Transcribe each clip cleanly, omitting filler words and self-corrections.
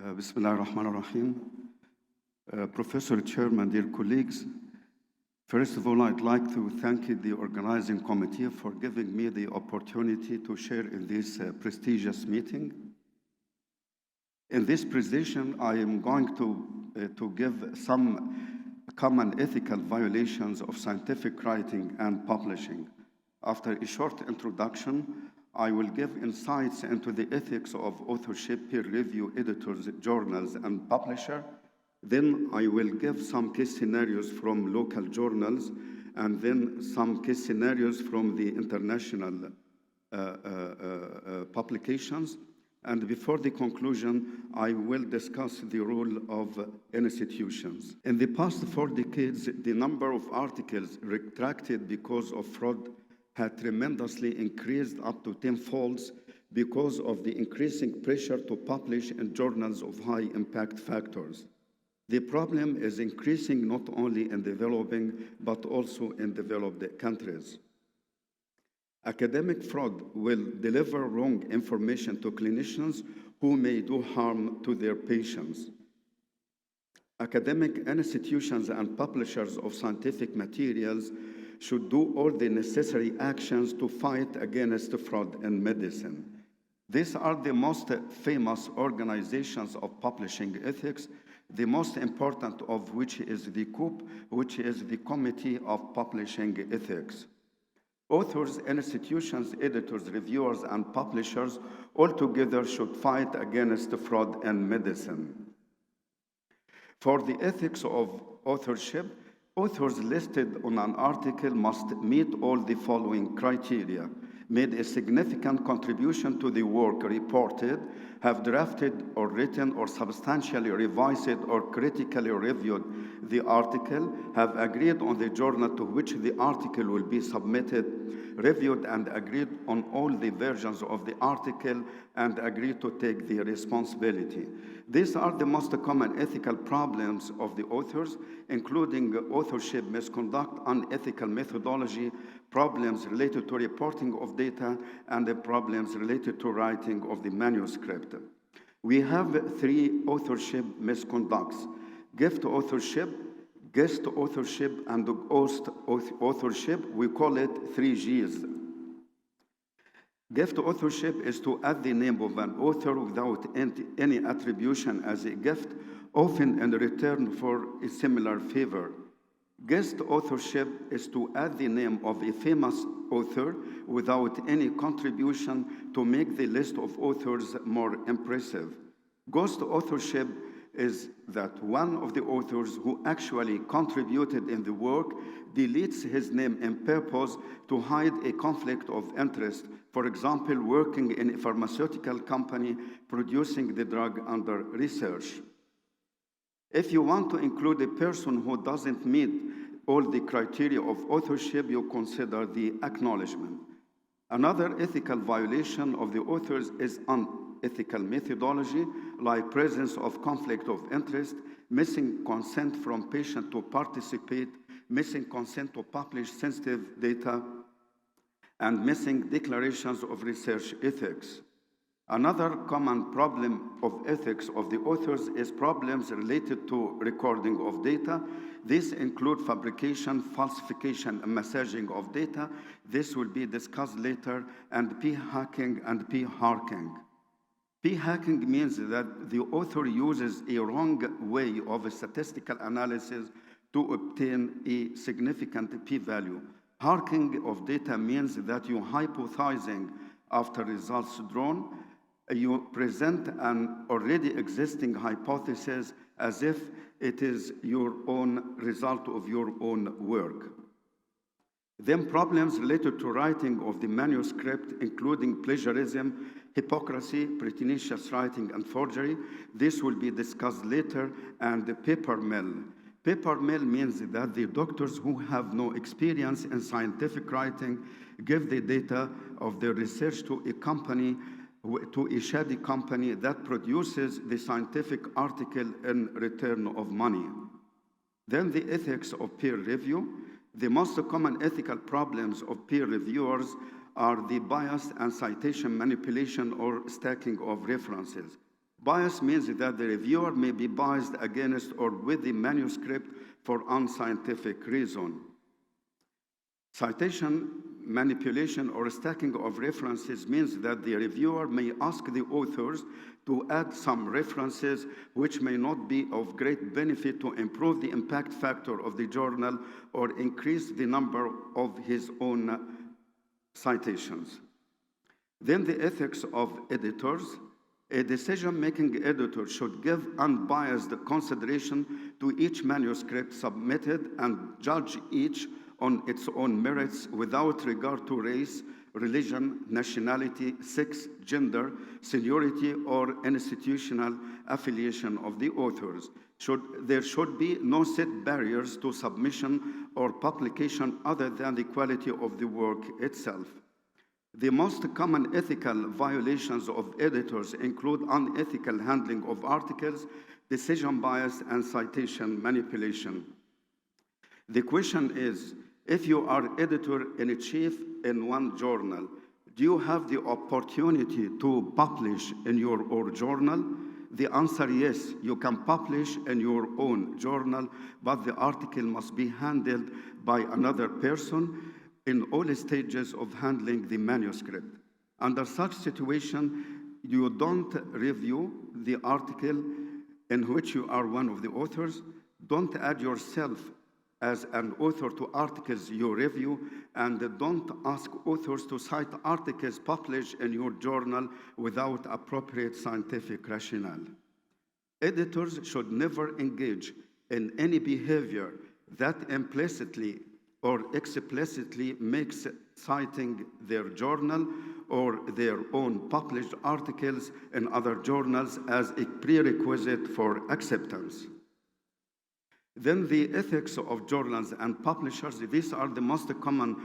Bismillah ar-Rahman ar-Rahim. Professor, Chairman, dear colleagues, first of all, I'd like to thank the organizing committee for giving me the opportunity to share in this prestigious meeting. In this presentation, I am going to give some common ethical violations of scientific writing and publishing. After a short introduction, I will give insights into the ethics of authorship, peer review, editors, journals, and publisher. Then I will give some case scenarios from local journals, and then some case scenarios from the international publications. And before the conclusion, I will discuss the role of institutions. In the past 4 decades, the number of articles retracted because of fraud had tremendously increased up to 10-folds because of the increasing pressure to publish in journals of high impact factors. The problem is increasing not only in developing, but also in developed countries. Academic fraud will deliver wrong information to clinicians who may do harm to their patients. Academic institutions and publishers of scientific materials should do all the necessary actions to fight against fraud in medicine. These are the most famous organizations of publishing ethics, the most important of which is the CUP, which is the Committee of Publishing Ethics. Authors, institutions, editors, reviewers, and publishers all together should fight against fraud in medicine. For the ethics of authorship, authors listed on an article must meet all the following criteria: made a significant contribution to the work reported, have drafted or written or substantially revised or critically reviewed the article, have agreed on the journal to which the article will be submitted, reviewed and agreed on all the versions of the article, and agreed to take the responsibility. These are the most common ethical problems of the authors, including authorship misconduct, unethical methodology, problems related to reporting of data, and the problems related to writing of the manuscript. We have 3 authorship misconducts: gift authorship, guest authorship, and ghost authorship. We call it 3 Gs. Gift authorship is to add the name of an author without any attribution as a gift, often in return for a similar favor. Guest authorship is to add the name of a famous author without any contribution to make the list of authors more impressive. Ghost authorship is that one of the authors who actually contributed in the work deletes his name on purpose to hide a conflict of interest, for example, working in a pharmaceutical company producing the drug under research. If you want to include a person who doesn't meet all the criteria of authorship, you consider the acknowledgement. Another ethical violation of the authors is unethical methodology, like presence of conflict of interest, missing consent from patient to participate, missing consent to publish sensitive data, and missing declarations of research ethics. Another common problem of ethics of the authors is problems related to recording of data. These include fabrication, falsification, and massaging of data. This will be discussed later, and p-hacking and p-harking. P-hacking means that the author uses a wrong way of a statistical analysis to obtain a significant p-value. Harking of data means that you're hypothesizing after results drawn. You present an already existing hypothesis as if it is your own result of your own work. Then problems related to writing of the manuscript, including plagiarism, hypocrisy, pretentious writing, and forgery. This will be discussed later, and the paper mill. Paper mill means that the doctors who have no experience in scientific writing give the data of their research to a company, to a shady company that produces the scientific article in return of money. Then the ethics of peer review. The most common ethical problems of peer reviewers are the bias and citation manipulation or stacking of references. Bias means that the reviewer may be biased against or with the manuscript for unscientific reason. Citation manipulation or stacking of references means that the reviewer may ask the authors to add some references which may not be of great benefit to improve the impact factor of the journal or increase the number of his own citations. Then the ethics of editors. A decision-making editor should give unbiased consideration to each manuscript submitted and judge each on its own merits without regard to race, religion, nationality, sex, gender, seniority, or institutional affiliation of the authors. There should be no set barriers to submission or publication other than the quality of the work itself. The most common ethical violations of editors include unethical handling of articles, decision bias, and citation manipulation. The question is, if you are editor-in-chief in one journal, do you have the opportunity to publish in your own journal? The answer is yes, you can publish in your own journal, but the article must be handled by another person in all stages of handling the manuscript. Under such situation, you don't review the article in which you are one of the authors. Don't add yourself as an author to articles you review, and don't ask authors to cite articles published in your journal without appropriate scientific rationale. Editors should never engage in any behavior that implicitly or explicitly makes citing their journal or their own published articles in other journals as a prerequisite for acceptance. Then the ethics of journals and publishers. These are the most common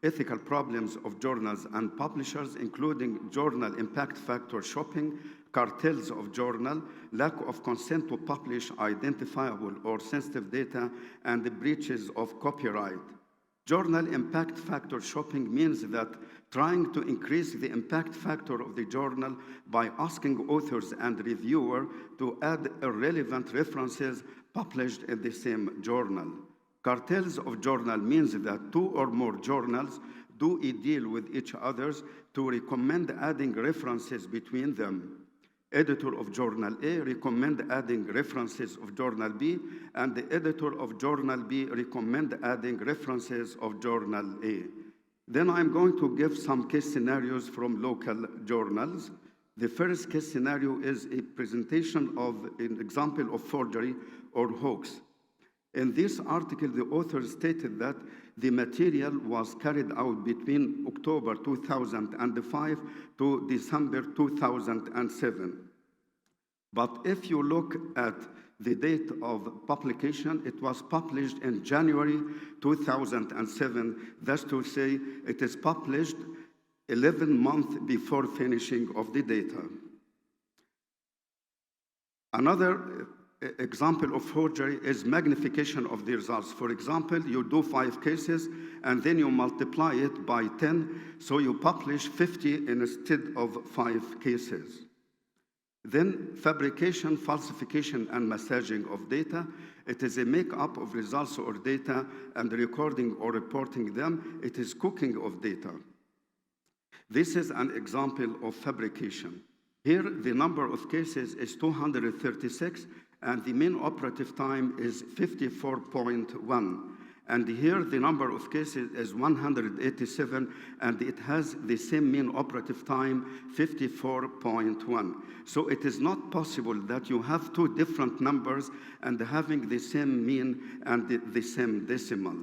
ethical problems of journals and publishers, including journal impact factor shopping, cartels of journal, lack of consent to publish identifiable or sensitive data, and the breaches of copyright. Journal impact factor shopping means that trying to increase the impact factor of the journal by asking authors and reviewers to add irrelevant references published in the same journal. Cartels of journal means that two or more journals do a deal with each other to recommend adding references between them. Editor of Journal A recommend adding references of Journal B, and the editor of Journal B recommend adding references of Journal A. Then I'm going to give some case scenarios from local journals. The first case scenario is a presentation of an example of forgery or hoax. In this article, the author stated that the material was carried out between October 2005 to December 2007. But if you look at the date of publication, it was published in January 2007. That's to say, it is published 11 months before finishing of the data. Another example of forgery is magnification of the results. For example, you do 5 cases and then you multiply it by 10, so you publish 50 instead of 5 cases. Then fabrication, falsification, and massaging of data. It is a make-up of results or data and recording or reporting them. It is cooking of data. This is an example of fabrication. Here, the number of cases is 236, and the mean operative time is 54.1. And here, the number of cases is 187, and it has the same mean operative time, 54.1. So it is not possible that you have 2 different numbers and having the same mean and the same decimal.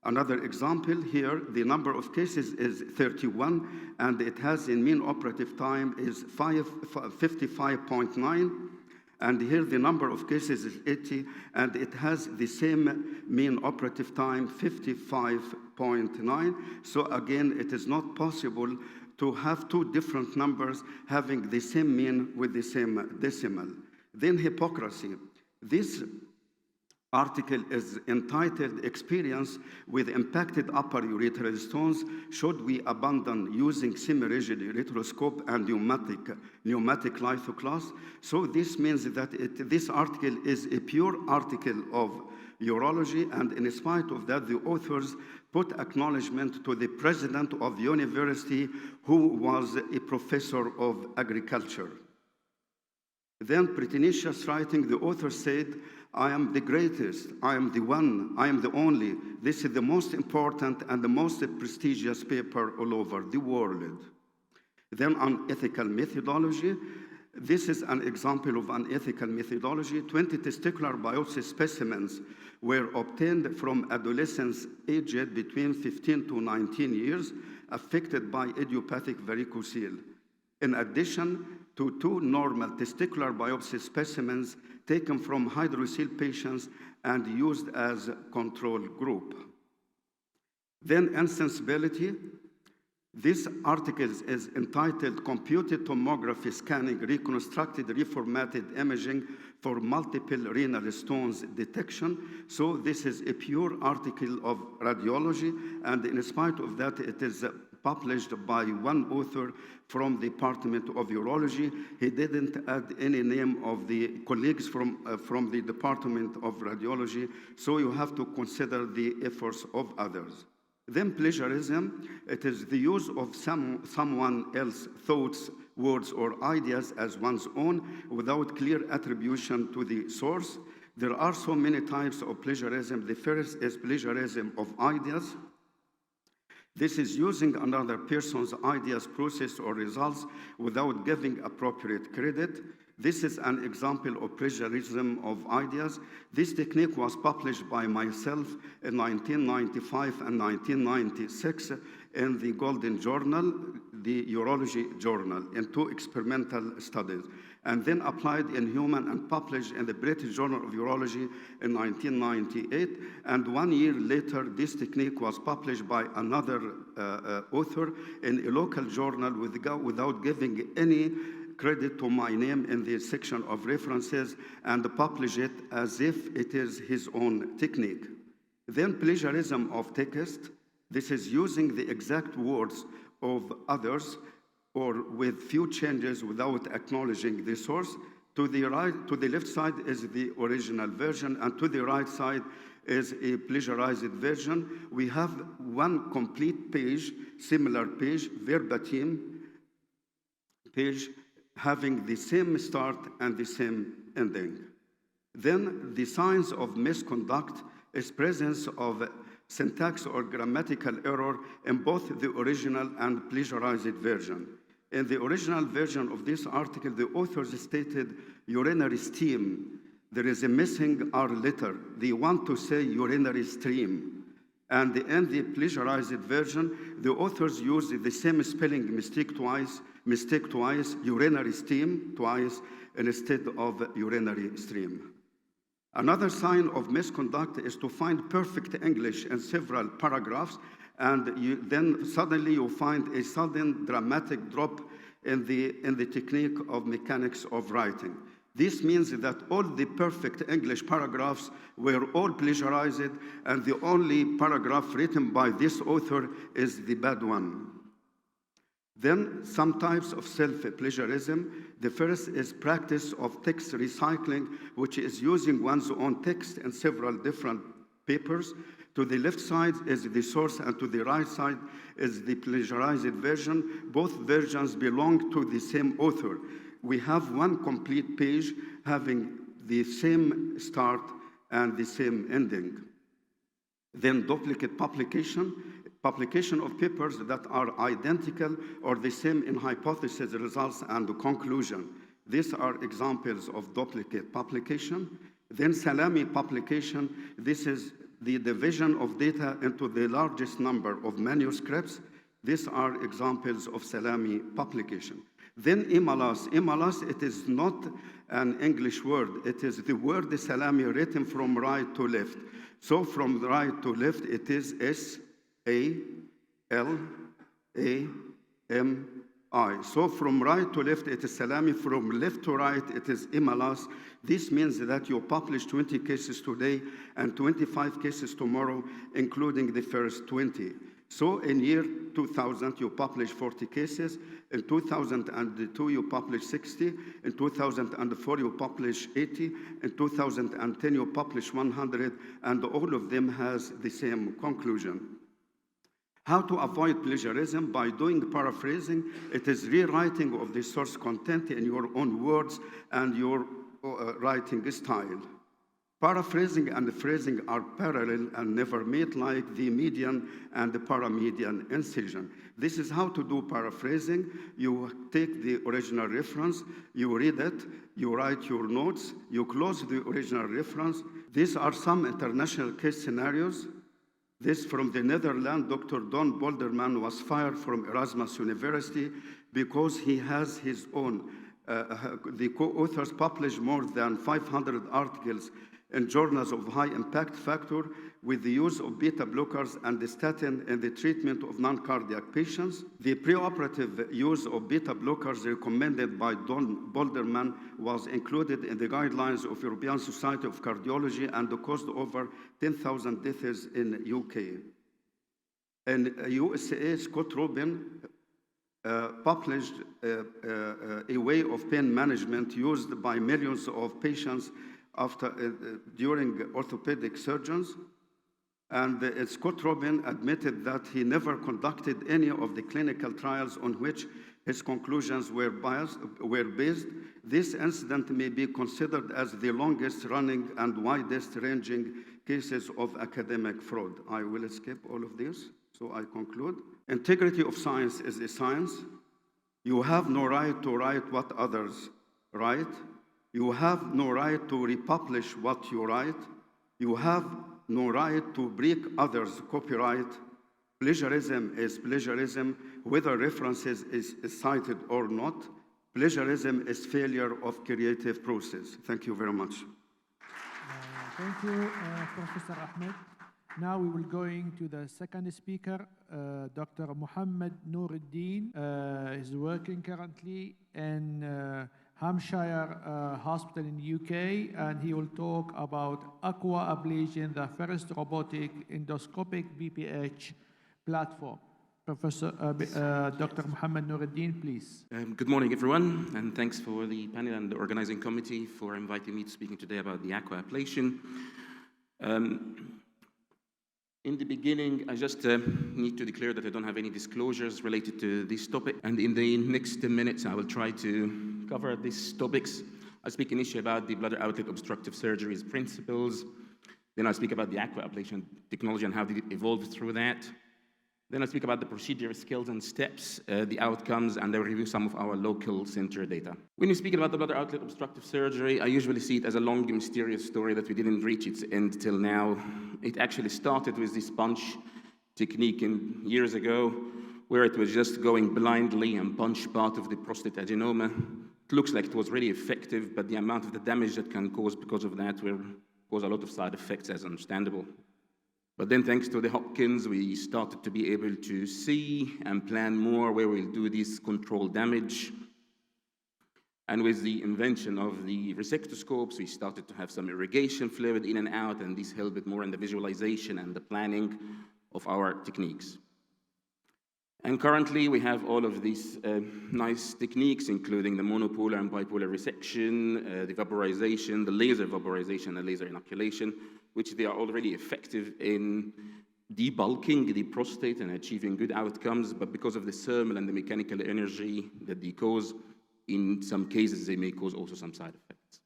Another example here, the number of cases is 31, and it has in mean operative time is 55.9. And here the number of cases is 80, and it has the same mean operative time, 55.9. So again, it is not possible to have 2 different numbers having the same mean with the same decimal. Then hypocrisy. This article is entitled Experience with Impacted Upper Urethral Stones, Should We Abandon Using Semi-Rigid Ureteroscope and Pneumatic Lithoclass? So this means that this article is a pure article of urology, and in spite of that, the authors put acknowledgement to the president of the university, who was a professor of agriculture. Then, pretentious writing, the author said, I am the greatest, I am the one, I am the only. This is the most important and the most prestigious paper all over the world. Then on ethical methodology, this is an example of an ethical methodology. 20 testicular biopsy specimens were obtained from adolescents aged between 15 to 19 years affected by idiopathic varicocele, in addition to 2 normal testicular biopsy specimens taken from hydrocele patients and used as control group. Then insensibility. This article is entitled Computed Tomography Scanning Reconstructed Reformatted Imaging for Multiple Renal Stones Detection. So this is a pure article of radiology, and in spite of that, it is published by one author from the Department of Urology. He didn't add any name of the colleagues from the Department of Radiology, so you have to consider the efforts of others. Then plagiarism, it is the use of someone else's thoughts, words, or ideas as one's own without clear attribution to the source. There are so many types of plagiarism. The first is plagiarism of ideas. This is using another person's ideas, process, or results without giving appropriate credit. This is an example of plagiarism of ideas. This technique was published by myself in 1995 and 1996 in the Golden Journal, the Urology Journal, in 2 experimental studies, and then applied in human and published in the British Journal of Urology in 1998. And 1 year later, this technique was published by another author in a local journal without giving any credit to my name in the section of references, and publish it as if it is his own technique. Then plagiarism of text. This is using the exact words of others or with few changes without acknowledging the source. To the left side is the original version, and to the right side is a plagiarized version. We have one complete page, similar page, verbatim page, having the same start and the same ending. Then the signs of misconduct is presence of syntax or grammatical error in both the original and plagiarized version. In the original version of this article, the authors stated urinary stream. There is a missing R letter. They want to say urinary stream. And in the plagiarized version, the authors used the same spelling mistake twice, urinary stream twice, instead of urinary stream. Another sign of misconduct is to find perfect English in several paragraphs, and then suddenly you find a sudden dramatic drop in the technique of mechanics of writing. This means that all the perfect English paragraphs were all plagiarized, and the only paragraph written by this author is the bad one. Then some types of self-plagiarism. The first is practice of text recycling, which is using one's own text in several different papers. To the left side is the source, and to the right side is the plagiarized version. Both versions belong to the same author. We have one complete page having the same start and the same ending. Then duplicate publication of papers that are identical or the same in hypothesis, results, and conclusion. These are examples of duplicate publication. Then salami publication. This is the division of data into the largest number of manuscripts. These are examples of salami publication. Then imalas. Imalas, it is not an English word. It is the word salami written from right to left. So from right to left, it is eye. So from right to left, it is salami. From left to right, it is MLS. This means that you publish 20 cases today and 25 cases tomorrow, including the first 20. So in year 2000, you publish 40 cases. In 2002, you publish 60. In 2004, you publish 80. In 2010, you publish 100. And all of them has the same conclusion. How to avoid plagiarism? By doing paraphrasing. It is rewriting of the source content in your own words and your writing style. Paraphrasing and phrasing are parallel and never meet, like the median and the paramedian incision. This is how to do paraphrasing. You take the original reference, you read it, you write your notes, you close the original reference. These are some international case scenarios. This from the Netherlands, Dr. Don Bolderman was fired from Erasmus University because he has his own. The co-authors published more than 500 articles in journals of high impact factor with the use of beta blockers and the statin in the treatment of non-cardiac patients. The preoperative use of beta blockers recommended by Don Bolderman was included in the guidelines of European Society of Cardiology and caused over 10,000 deaths in UK. In USA, Scott Rubin published a way of pain management used by millions of patients during orthopedic surgeons. And Scott Rubin admitted that he never conducted any of the clinical trials on which his conclusions were based. This incident may be considered as the longest running and widest ranging cases of academic fraud. I will skip all of this, so I conclude. Integrity of science is a science. You have no right to write what others write. You have no right to republish what you write. You have no right to break others' copyright. Plagiarism is plagiarism, whether references is cited or not. Plagiarism is failure of creative process. Thank you very much. Thank you, Professor Ahmed. Now we will go into the second speaker, Dr. Muhammad Nuruddin. Is working currently in Hampshire Hospital in UK, and he will talk about aqua ablation, the first robotic endoscopic BPH platform. Professor Dr. Muhammad Nuruddin, please. Good morning, everyone, and thanks for the panel and the organizing committee for inviting me to speaking today about the aqua ablation. In the beginning, I just need to declare that I don't have any disclosures related to this topic, and in the next 10 minutes, I will try to cover these topics. I'll speak initially about the bladder outlet obstructive surgery's principles. Then I'll speak about the aqua ablation technology and how did it evolve through that. Then I'll speak about the procedure skills and steps, the outcomes, and I'll review some of our local center data. When you speak about the bladder outlet obstructive surgery, I usually see it as a long, mysterious story that we didn't reach its end till now. It actually started with this punch technique years ago, where it was just going blindly and punch part of the prostate adenoma. It looks like it was really effective, but the amount of the damage that can cause because of that will cause a lot of side effects, as understandable. But then thanks to the Hopkins, we started to be able to see and plan more where we'll do this controlled damage. And with the invention of the resectoscopes, we started to have some irrigation fluid in and out, and this helped it more in the visualization and the planning of our techniques. And currently, we have all of these nice techniques, including the monopolar and bipolar resection, the vaporization, the laser vaporization, and laser inoculation, which they are already effective in debulking the prostate and achieving good outcomes, but because of the thermal and the mechanical energy that they cause, in some cases, they may cause also some side effects.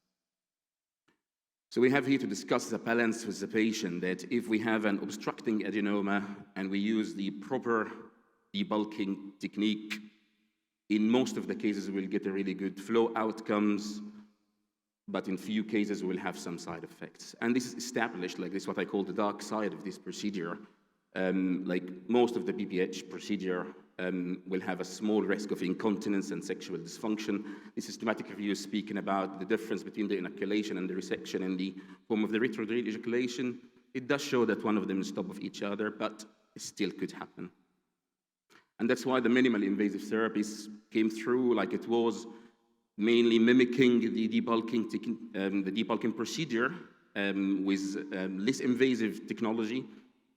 So we have here to discuss the balance with the patient, that if we have an obstructing adenoma and we use the proper debulking technique, in most of the cases, we'll get a really good flow outcomes, but in few cases, we'll have some side effects. And this is established, like this is what I call the dark side of this procedure. Like most of the BPH procedure will have a small risk of incontinence and sexual dysfunction. The systematic review is speaking about the difference between the inoculation and the resection in the form of the retrograde ejaculation. It does show that one of them is top of each other, but it still could happen. And that's why the minimally invasive therapies came through like it was, mainly mimicking the debulking procedure with less invasive technology,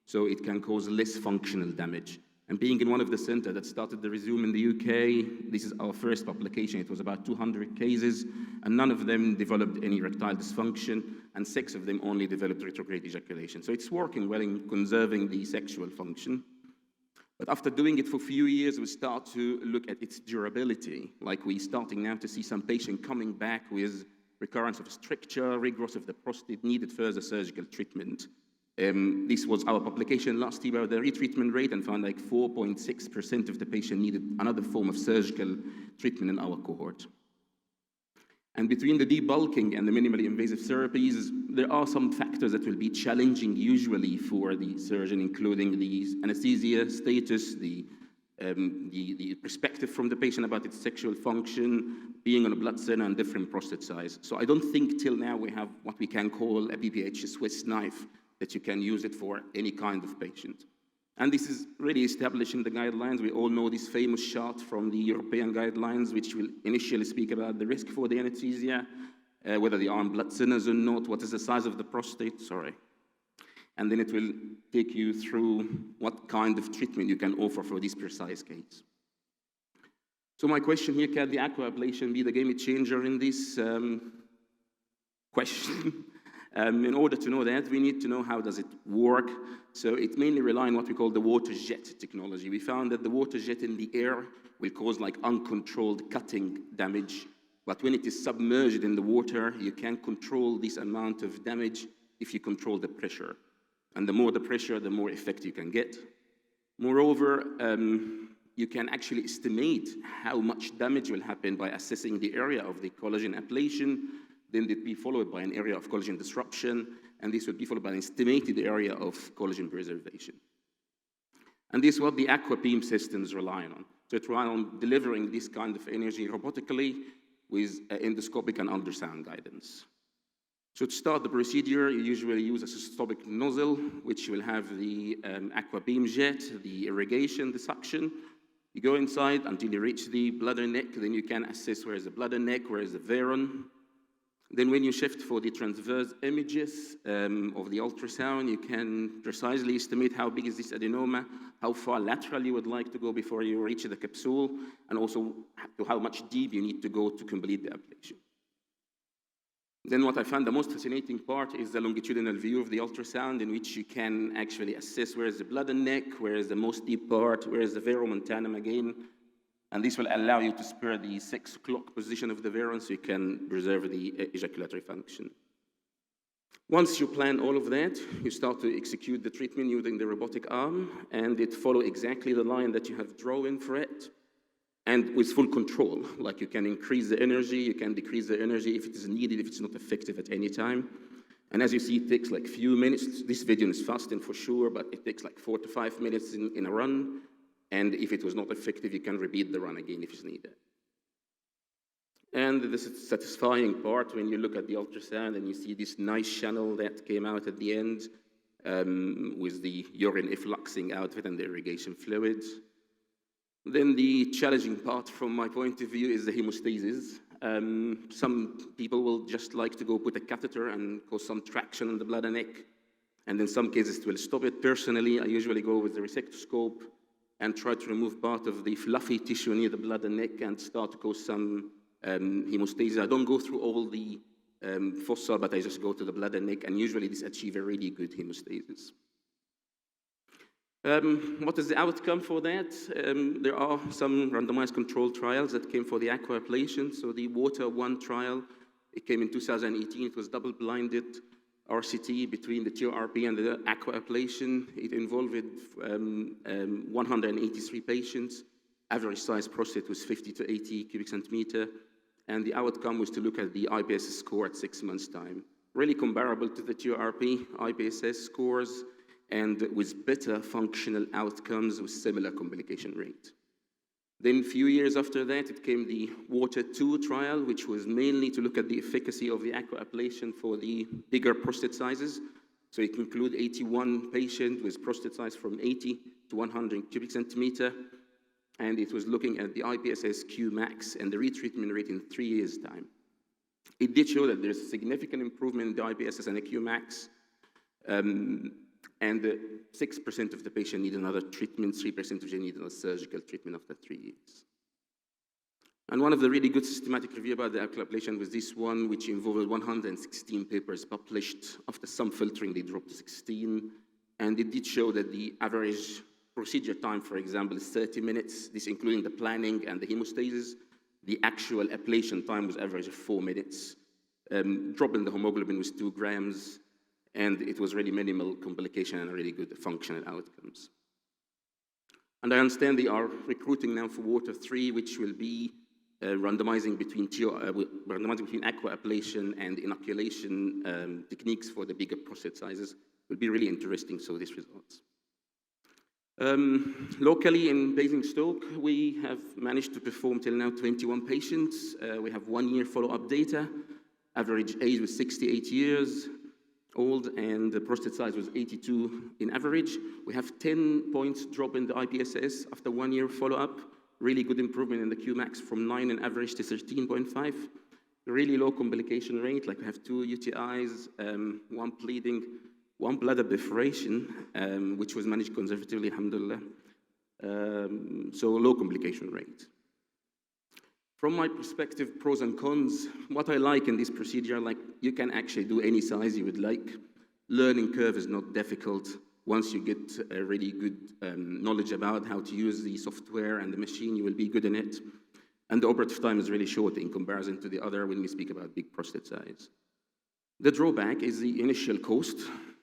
so it can cause less functional damage. And being in one of the centers that started the Resume in the UK, this is our first publication. It was about 200 cases, and none of them developed any erectile dysfunction, and 6 of them only developed retrograde ejaculation. So it's working well in conserving the sexual function. But after doing it for a few years, we start to look at its durability. Like we're starting now to see some patient coming back with recurrence of stricture, regrowth of the prostate, needed further surgical treatment. This was our publication last year about the retreatment rate, and found like 4.6% of the patient needed another form of surgical treatment in our cohort. And between the debulking and the minimally invasive therapies, there are some factors that will be challenging usually for the surgeon, including the anesthesia status, the perspective from the patient about its sexual function, being on a blood center, and different prostate size. So I don't think till now we have what we can call a BPH Swiss knife, that you can use it for any kind of patient. And this is really establishing the guidelines. We all know this famous chart from the European guidelines, which will initially speak about the risk for the anesthesia, whether they are on blood thinners or not, what is the size of the prostate, and then it will take you through what kind of treatment you can offer for this precise case. So my question here, can the aquablation be the game changer in this question? In order to know that, we need to know how does it work. So it mainly relies on what we call the water jet technology. We found that the water jet in the air will cause like uncontrolled cutting damage. But when it is submerged in the water, you can control this amount of damage if you control the pressure. And the more the pressure, the more effect you can get. Moreover, you can actually estimate how much damage will happen by assessing the area of the collagen ablation. Then it will be followed by an area of collagen disruption, and this would be followed by an estimated area of collagen preservation. And this is what the AquaBeam systems rely on. So it relies on delivering this kind of energy robotically with endoscopic and ultrasound guidance. So to start the procedure, you usually use a cystostopic nozzle, which will have the AquaBeam jet, the irrigation, the suction. You go inside until you reach the bladder neck, then you can assess where is the bladder neck, where is the veron. Then when you shift for the transverse images of the ultrasound, you can precisely estimate how big is this adenoma, how far lateral you would like to go before you reach the capsule, and also to how much deep you need to go to complete the ablation. Then what I found the most fascinating part is the longitudinal view of the ultrasound, in which you can actually assess where is the bladder neck, where is the most deep part, where is the veromontanum again. And this will allow you to spare the 6 o'clock position of the veron so you can preserve the ejaculatory function. Once you plan all of that, you start to execute the treatment using the robotic arm, and it follows exactly the line that you have drawn for it, and with full control. Like you can increase the energy, you can decrease the energy if it is needed, if it's not effective at any time. And as you see, it takes like a few minutes. This video is fasting for sure, but it takes like 4 to 5 minutes in a run. And if it was not effective, you can repeat the run again if it's needed. And this is satisfying part when you look at the ultrasound and you see this nice channel that came out at the end with the urine effluxing out of it and the irrigation fluids. Then the challenging part from my point of view is the hemostasis. Some people will just like to go put a catheter and cause some traction on the bladder neck. And in some cases it will stop it. Personally, I usually go with the resectoscope and try to remove part of the fluffy tissue near the bladder neck and start to cause some hemostasis. I don't go through all the fossa, but I just go to the bladder neck, and usually this achieves a really good hemostasis. What is the outcome for that? There are some randomized controlled trials that came for the aquablation. So the Water 1 trial, it came in 2018. It was double-blinded RCT between the TURP and the aquablation. It involved 183 patients. Average size prostate was 50 to 80 cubic centimeter. And the outcome was to look at the IPSS score at 6 months' time. Really comparable to the TURP IPSS scores, and with better functional outcomes with similar complication rate. Then a few years after that, it came the Water 2 trial, which was mainly to look at the efficacy of the aquablation for the bigger prostate sizes. So it included 81 patients with prostate size from 80 to 100 cubic centimeter. and it was looking at the IPSS Q-max and the retreatment rate in 3 years' time. It did show that there's a significant improvement in the IPSS and the Q-max, and 6% of the patient need another treatment, 3% of them need a surgical treatment after 3 years. And one of the really good systematic review about the aquablation was this one, which involved 116 papers published. After some filtering, they dropped to 16. And it did show that the average procedure time, for example, is 30 minutes, this including the planning and the hemostasis. The actual ablation time was average of 4 minutes. Drop in the hemoglobin was 2 grams, and it was really minimal complication and really good functional outcomes. And I understand they are recruiting now for Water 3, which will be randomizing between aquablation and inoculation techniques for the bigger prostate sizes. Will be really interesting, so these results. Locally in Basingstoke, we have managed to perform till now 21 patients. We have 1-year follow-up data. Average age was 68 years old, and the prostate size was 82 in average. We have 10 points drop in the IPSS after 1-year follow-up. Really good improvement in the Qmax from 9 in average to 13.5. Really low complication rate, like we have 2 UTIs, 1 bleeding, 1 bladder perforation, which was managed conservatively, alhamdulillah. So low complication rate. From my perspective, pros and cons, what I like in this procedure, like you can actually do any size you would like. Learning curve is not difficult. Once you get a really good knowledge about how to use the software and the machine, you will be good in it. And the operative time is really short in comparison to the other when we speak about big prostate size. The drawback is the initial cost.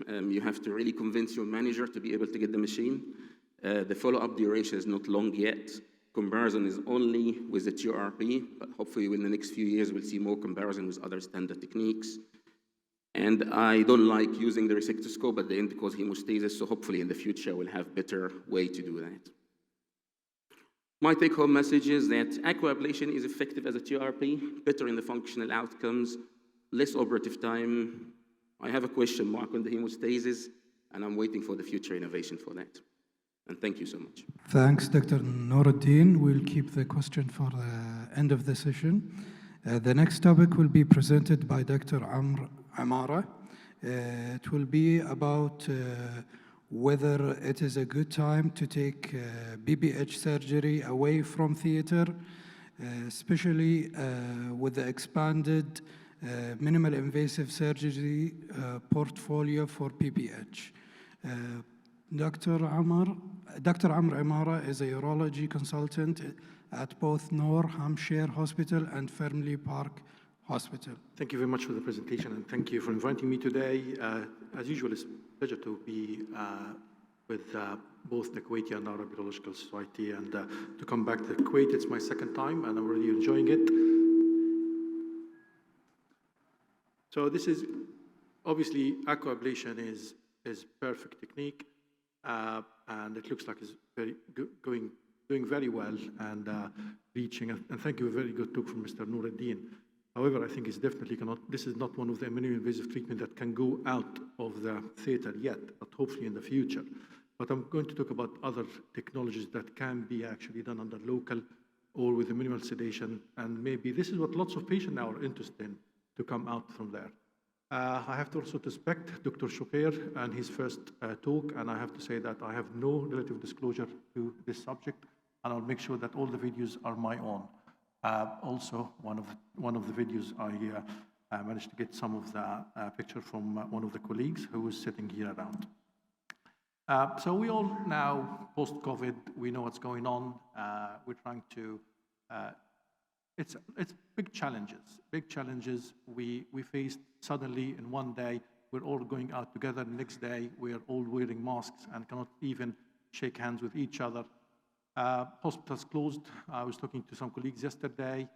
You have to really convince your manager to be able to get the machine. The follow-up duration is not long yet. Comparison is only with the TURP, but hopefully in the next few years we'll see more comparison with other standard techniques. And I don't like using the resectoscope at the end because hemostasis, so hopefully in the future we'll have better way to do that. My take-home message is that aquablation is effective as a TURP, better in the functional outcomes, less operative time. I have a question mark on the hemostasis, and I'm waiting for the future innovation for that. And thank you so much. Thanks, Dr. Noureddin. We'll keep the question for the end of the session. The next topic will be presented by Dr. Amr Amara. It will be about whether it is a good time to take BPH surgery away from theater, especially with the expanded minimal invasive surgery portfolio for BPH. Dr. Amr Amara is a urology consultant at both Noor Hampshire Hospital and Fernley Park Hospital. Thank you very much for the presentation, and thank you for inviting me today. As usual, it's a pleasure to be with both the Kuwaiti and Arab Urological Society, and to come back to Kuwait. It's my second time, and I'm really enjoying it. So this is, obviously, aquablation is perfect technique, and it looks like it's doing very well and reaching. And thank you, a very good talk from Mr. Noureddin. However, I think it's definitely this is not one of the minimally invasive treatment that can go out of the theater yet, but hopefully in the future. But I'm going to talk about other technologies that can be actually done under local or with a minimal sedation, and maybe this is what lots of patients now are interested in, to come out from there. I have to also respect Dr. Shukair and his first talk, and I have to say that I have no relative disclosure to this subject, and I'll make sure that all the videos are my own. Also, one of the videos I managed to get some of the picture from one of the colleagues who was sitting here around. So we all now, post-COVID, we know what's going on. We're trying to, it's big challenges we faced suddenly in one day. We're all going out together. The next day, we're all wearing masks and cannot even shake hands with each other. Hospitals closed. I was talking to some colleagues yesterday.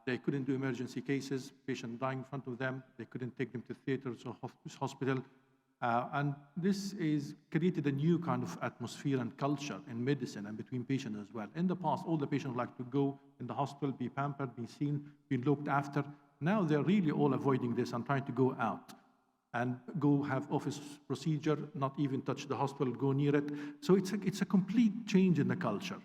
They couldn't do emergency cases, patient dying in front of them. They couldn't take them to theaters or hospital. And this is created a new kind of atmosphere and culture in medicine and between patients as well. In the past, all the patients like to go in the hospital, be pampered, be seen, be looked after. Now they're really all avoiding this and trying to go out and go have office procedure, not even touch the hospital, go near it. So it's a complete change in the culture.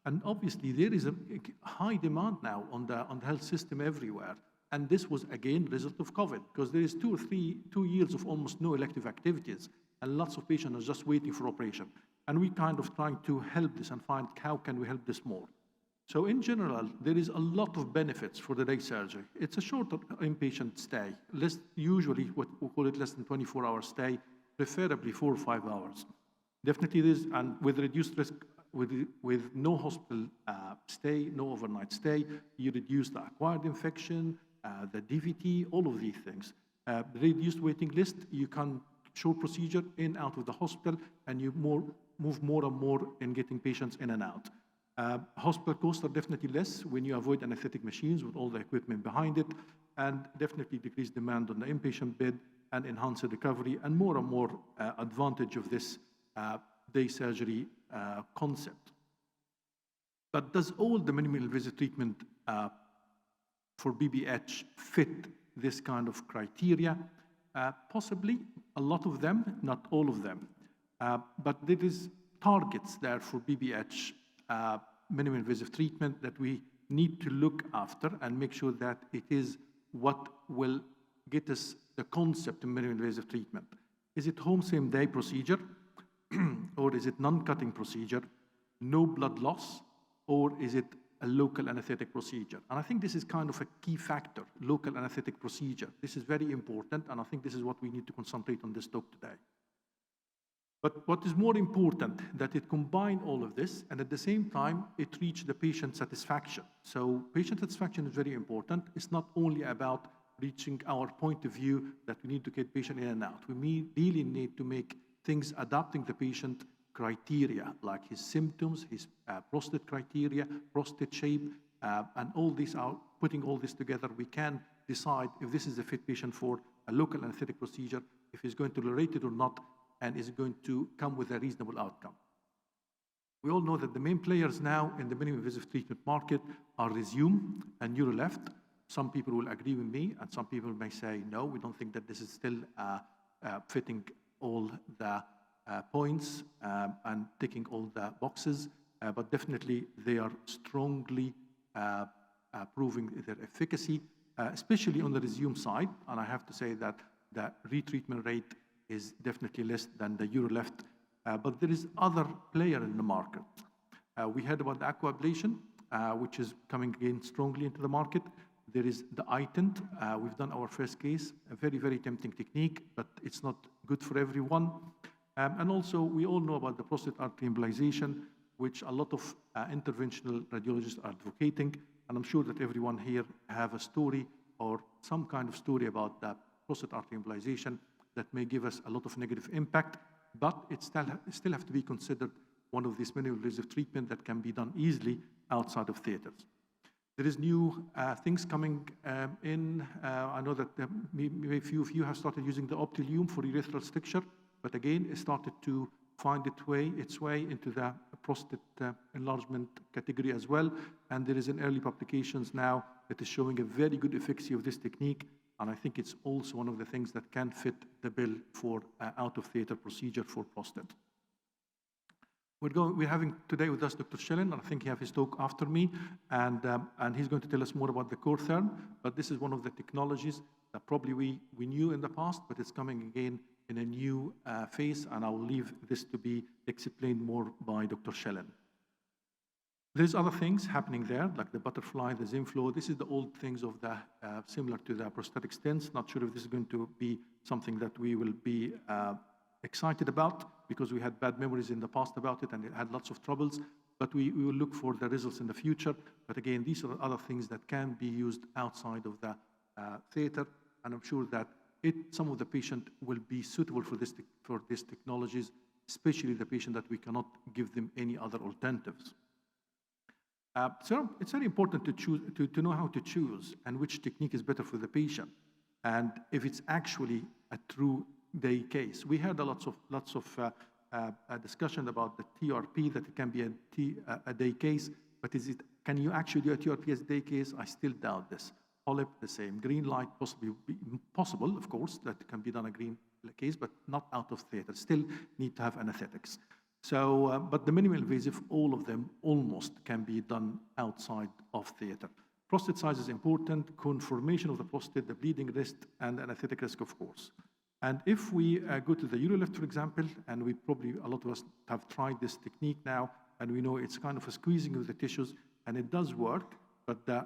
And obviously, there is a high demand now on the health system everywhere. And this was, again, result of COVID, because there is 2 years of almost no elective activities, and lots of patients are just waiting for operation. And we kind of trying to help this and find how can we help this more. So in general, there is a lot of benefits for the day surgery. It's a shorter inpatient stay, usually what we call it less than 24-hour stay, preferably 4 or 5 hours. Definitely this, and with reduced risk, with no hospital stay, no overnight stay, you reduce the acquired infection, the DVT, all of these things. Reduced waiting list, you can short procedure in, out of the hospital, and you move more and more in getting patients in and out. Hospital costs are definitely less when you avoid anesthetic machines with all the equipment behind it, and definitely decrease demand on the inpatient bed and enhance the recovery, and more advantage of this day surgery concept. But does all the minimally invasive treatment for BPH fit this kind of criteria? Possibly, a lot of them, not all of them. But there is targets there for BPH minimally invasive treatment that we need to look after and make sure that it is what will get us the concept of minimally invasive treatment. Is it home same day procedure? Or is it non-cutting procedure, no blood loss, or is it a local anesthetic procedure? And I think this is kind of a key factor, local anesthetic procedure. This is very important, and I think this is what we need to concentrate on this talk today. But what is more important, that it combine all of this, and at the same time, it reach the patient satisfaction. So patient satisfaction is very important. It's not only about reaching our point of view that we need to get patient in and out. We really need to make things adapting the patient criteria, like his symptoms, his prostate criteria, prostate shape, and all these are putting all this together. We can decide if this is a fit patient for a local anesthetic procedure, if he's going to tolerate it or not, and is going to come with a reasonable outcome. We all know that the main players now in the minimally invasive treatment market are Resume and NeuroLeft. Some people will agree with me, and some people may say, no, we don't think that this is still fitting all the points and ticking all the boxes, but definitely they are strongly proving their efficacy, especially on the Resume side. And I have to say that the retreatment rate is definitely less than the NeuroLeft, but there is other player in the market. We heard about the aquablation, which is coming again strongly into the market. There is the iTint. We've done our first case, a very, very tempting technique, but it's not good for everyone. And also, we all know about the prostate artery embolization, which a lot of interventional radiologists are advocating. And I'm sure that everyone here have a story or some kind of story about the prostate artery embolization that may give us a lot of negative impact, but it still have to be considered one of these minimally invasive treatment that can be done easily outside of theaters. There is new things coming in. I know that maybe a few of you have started using the Optilium for urethral stricture, but again, it started to find its way into the prostate enlargement category as well. And there is an early publications now that is showing a very good efficacy of this technique. And I think it's also one of the things that can fit the bill for out-of-theater procedure for prostate. We're having today with us Dr. Schellen, and I think he has his talk after me, and he's going to tell us more about the core therm. But this is one of the technologies that probably we knew in the past, but it's coming again in a new phase, and I will leave this to be explained more by Dr. Schellen. There's other things happening there, like the butterfly, the Zinflow. This is the old things of the similar to the prosthetic stents. Not sure if this is going to be something that we will be excited about, because we had bad memories in the past about it and it had lots of troubles. But we will look for the results in the future. But again, these are other things that can be used outside of the theater, and I'm sure that some of the patient will be suitable for these technologies, especially the patient that we cannot give them any other alternatives. So it's very important to choose, to know how to choose and which technique is better for the patient, and if it's actually a true day case. We had lots of discussion about the TRP, that it can be a day case, but can you actually do a TRP as a day case? I still doubt this. Polyp, the same. Green light, possible, of course, that can be done a green case, but not out of theater. Still need to have anesthetics. So, but the minimally invasive, all of them almost can be done outside of theater. Prostate size is important, conformation of the prostate, the bleeding risk, and anesthetic risk, of course. And if we go to the urolift, for example, and we probably, a lot of us have tried this technique now, and we know it's kind of a squeezing of the tissues, and it does work, but the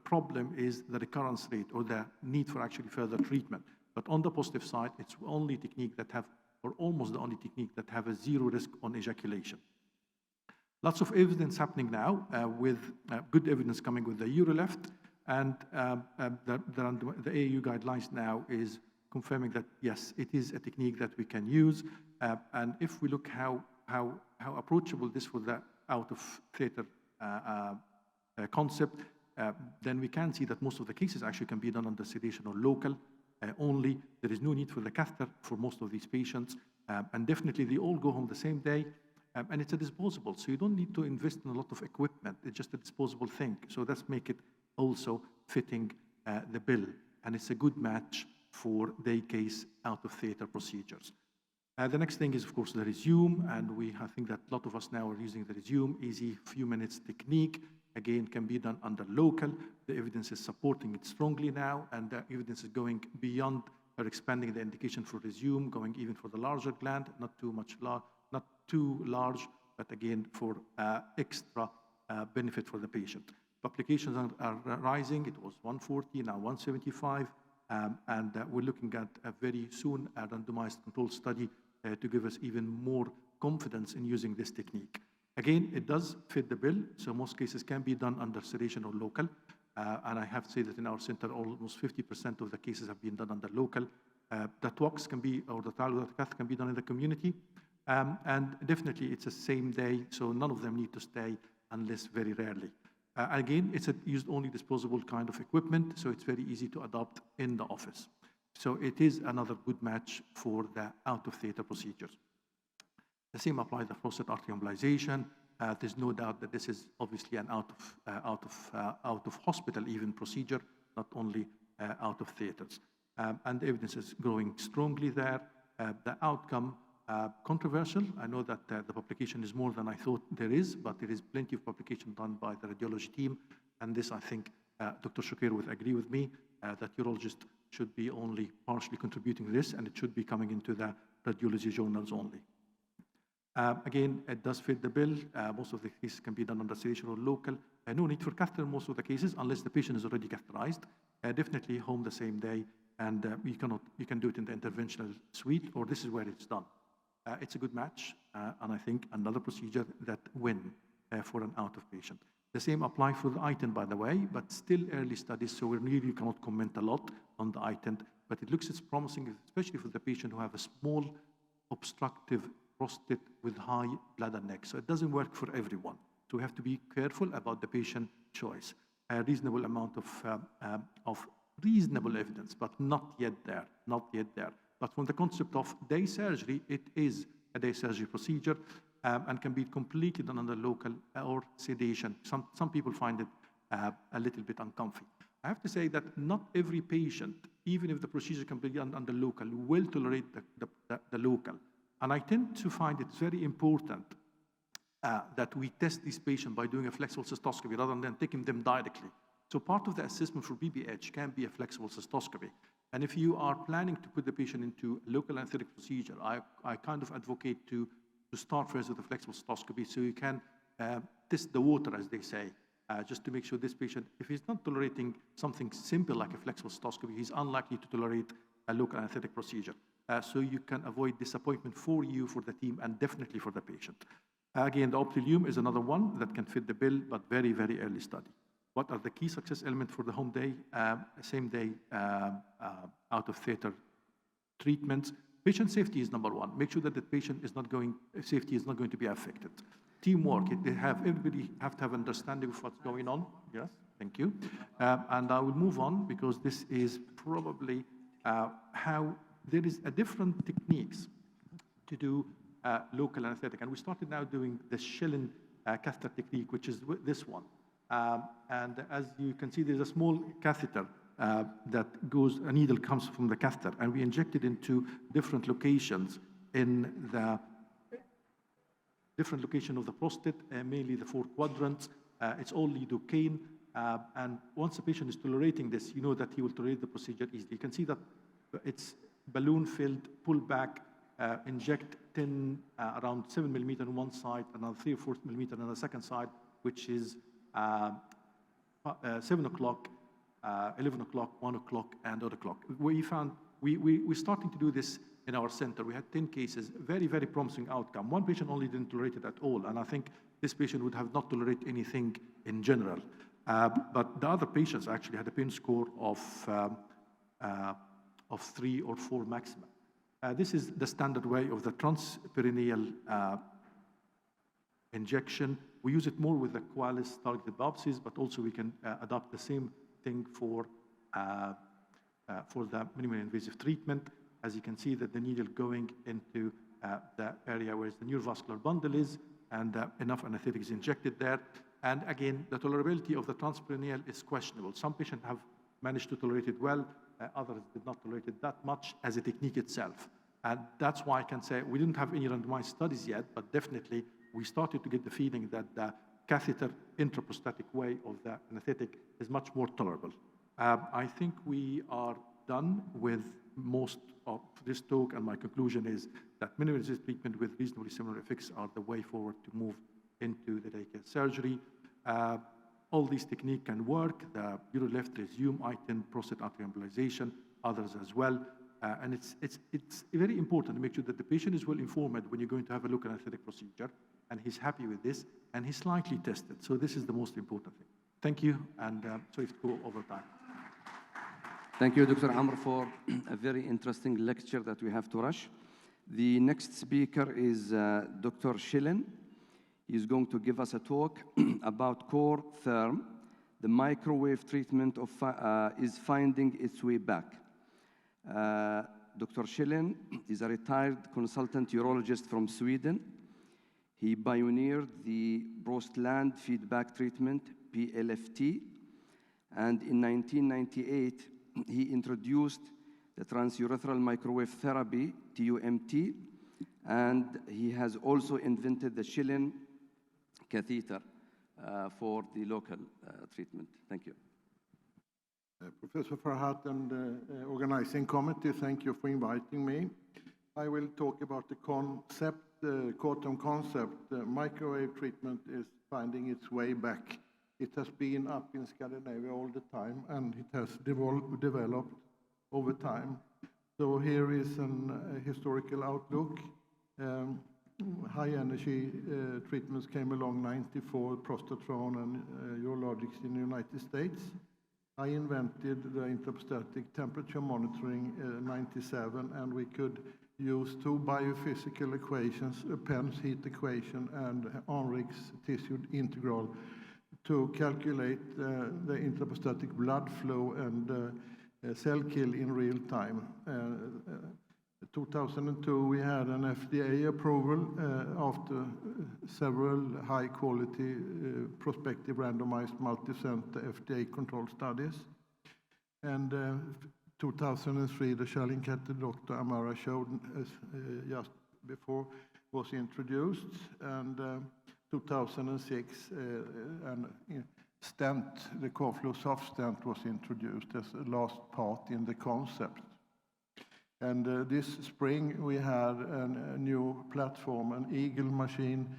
problem is the recurrence rate or the need for actually further treatment. But on the positive side, it's the only technique that have, or almost the only technique that have a zero risk on ejaculation. Lots of evidence happening now with good evidence coming with the uroleft, and the AAU guidelines now is confirming that yes, it is a technique that we can use. And if we look how approachable this for the out of theater concept, then we can see that most of the cases actually can be done under sedation or local only. There is no need for the catheter for most of these patients, and definitely they all go home the same day. And it's a disposable, so you don't need to invest in a lot of equipment. It's just a disposable thing. So that's make it also fitting the bill. And it's a good match for day case out of theater procedures. The next thing is, of course, the resume. And I think that a lot of us now are using the resume, easy few minutes technique. Again, can be done under local. The evidence is supporting it strongly now. And the evidence is going beyond or expanding the indication for resume, going even for the larger gland, not too large, but again, for extra benefit for the patient. Publications are rising. It was 140, now 175, and we're looking at a very soon a randomized control study to give us even more confidence in using this technique. Again, it does fit the bill, so most cases can be done under sedation or local, and I have to say that in our center, almost 50% of the cases have been done under local. The TWOX can be, or the trial cath can be done in the community. And definitely it's the same day, so none of them need to stay unless very rarely. Again, it's a used only disposable kind of equipment, so it's very easy to adopt in the office. So it is another good match for the out-of-theater procedures. The same applies to prostate artery embolization. There's no doubt that this is obviously an out of hospital even procedure, not only out of theaters. And the evidence is growing strongly there. The outcome, controversial. I know that the publication is more than I thought there is, but there is plenty of publication done by the radiology team. And this, I think, Dr. Shukir would agree with me, that urologists should be only partially contributing to this, and it should be coming into the radiology journals only. Again, it does fit the bill. Most of the cases can be done under sedation or local. No need for catheter in most of the cases, unless the patient is already catheterized. Definitely home the same day, and you can do it in the interventional suite, or this is where it's done. It's a good match, and I think another procedure that win for an out-of patient. The same apply for the iTind, by the way, but still early studies, so we really cannot comment a lot on the iTind, but it looks it's promising, especially for the patient who have a small obstructive prostate with high bladder neck. So it doesn't work for everyone. So we have to be careful about the patient choice. A reasonable amount of reasonable evidence, but not yet there. But from the concept of day surgery, it is a day surgery procedure and can be completely done under local or sedation. Some people find it a little bit uncomfy. I have to say that not every patient, even if the procedure can be done under local, will tolerate the local. And I tend to find it very important that we test these patients by doing a flexible cystoscopy rather than taking them directly. So part of the assessment for BPH can be a flexible cystoscopy. And if you are planning to put the patient into a local anesthetic procedure, I kind of advocate to start first with a flexible cystoscopy so you can test the water, as they say, just to make sure this patient, if he's not tolerating something simple like a flexible cystoscopy, he's unlikely to tolerate a local anesthetic procedure. So you can avoid disappointment for you, for the team, and definitely for the patient. Again, the optilium is another one that can fit the bill, but very, very early study. What are the key success elements for the home day, same day out of theater treatments? Patient safety is number one. Make sure that the patient is not going, safety is not going to be affected. Teamwork, everybody have to have understanding of what's going on. Yes, thank you. And I will move on because this is probably how there is a different techniques to do local anesthetic. And we started now doing the Schilling catheter technique, which is this one. And as you can see, there's a small catheter that goes, a needle comes from the catheter, and we inject it into different locations in different location of the prostate, mainly the 4 quadrants. It's all lidocaine. And once the patient is tolerating this, you know that he will tolerate the procedure easily. You can see that it's balloon-filled, pull back, inject 10, around 7 millimeter on one side, another 3 or 4 millimeter on the second side, which is 7 o'clock, 11 o'clock, 1 o'clock, and 8 o'clock. We're starting to do this in our center. We had 10 cases, very, very promising outcome. One patient only didn't tolerate it at all, and I think this patient would have not tolerated anything in general. But the other patients actually had a pain score of 3 or 4 maximum. This is the standard way of the transperineal injection. We use it more with the Qualis targeted biopsies, but also we can adopt the same thing for the minimally invasive treatment. As you can see that the needle going into the area where the neurovascular bundle is, and enough anesthetic is injected there. And again, the tolerability of the transperineal is questionable. Some patients have managed to tolerate it well, others did not tolerate it that much as a technique itself. And that's why I can say we didn't have any randomized studies yet, but definitely we started to get the feeling that the catheter intraprostatic way of the anesthetic is much more tolerable. I think we are done with most of this talk, and my conclusion is that minimally invasive treatment with reasonably similar effects are the way forward to move into the daycare surgery. All these techniques can work. The Euroleft, resume, I-10, prostate artery embolization, others as well. And it's very important to make sure that the patient is well informed when you're going to have a look at an anesthetic procedure, and he's happy with this, and he's slightly tested. So this is the most important thing. Thank you, and sorry to go over time. Thank you, Dr. Amr, for a very interesting lecture that we have to rush. The next speaker is Dr. Schillen. He's going to give us a talk about core therm. The microwave treatment is finding its way back. Dr. Schillen is a retired consultant urologist from Sweden. He pioneered the Brostland feedback treatment, PLFT, and in 1998, he introduced the transurethral microwave therapy, TUMT, and he has also invented the Schillen catheter for the local treatment. Thank you. Professor Farhat and organizing committee, thank you for inviting me. I will talk about the concept, core-term concept. Microwave treatment is finding its way back. It has been up in Scandinavia all the time, and it has developed over time. So here is a historical outlook. High-energy treatments came along 94, prostatron and urologics in the United States. I invented the intraprostatic temperature monitoring in 97, and we could use 2 biophysical equations, a Penn's heat equation and Henrik's tissue integral, to calculate the intraprostatic blood flow and cell kill in real time. 2002, we had an FDA approval after several high-quality prospective randomized multi-center FDA-controlled studies. And 2003, the Schillen catheter Dr. Amara showed just before was introduced, and 2006, stent, the core-flow soft stent, was introduced as the last part in the concept. And this spring, we had a new platform, an Eagle machine,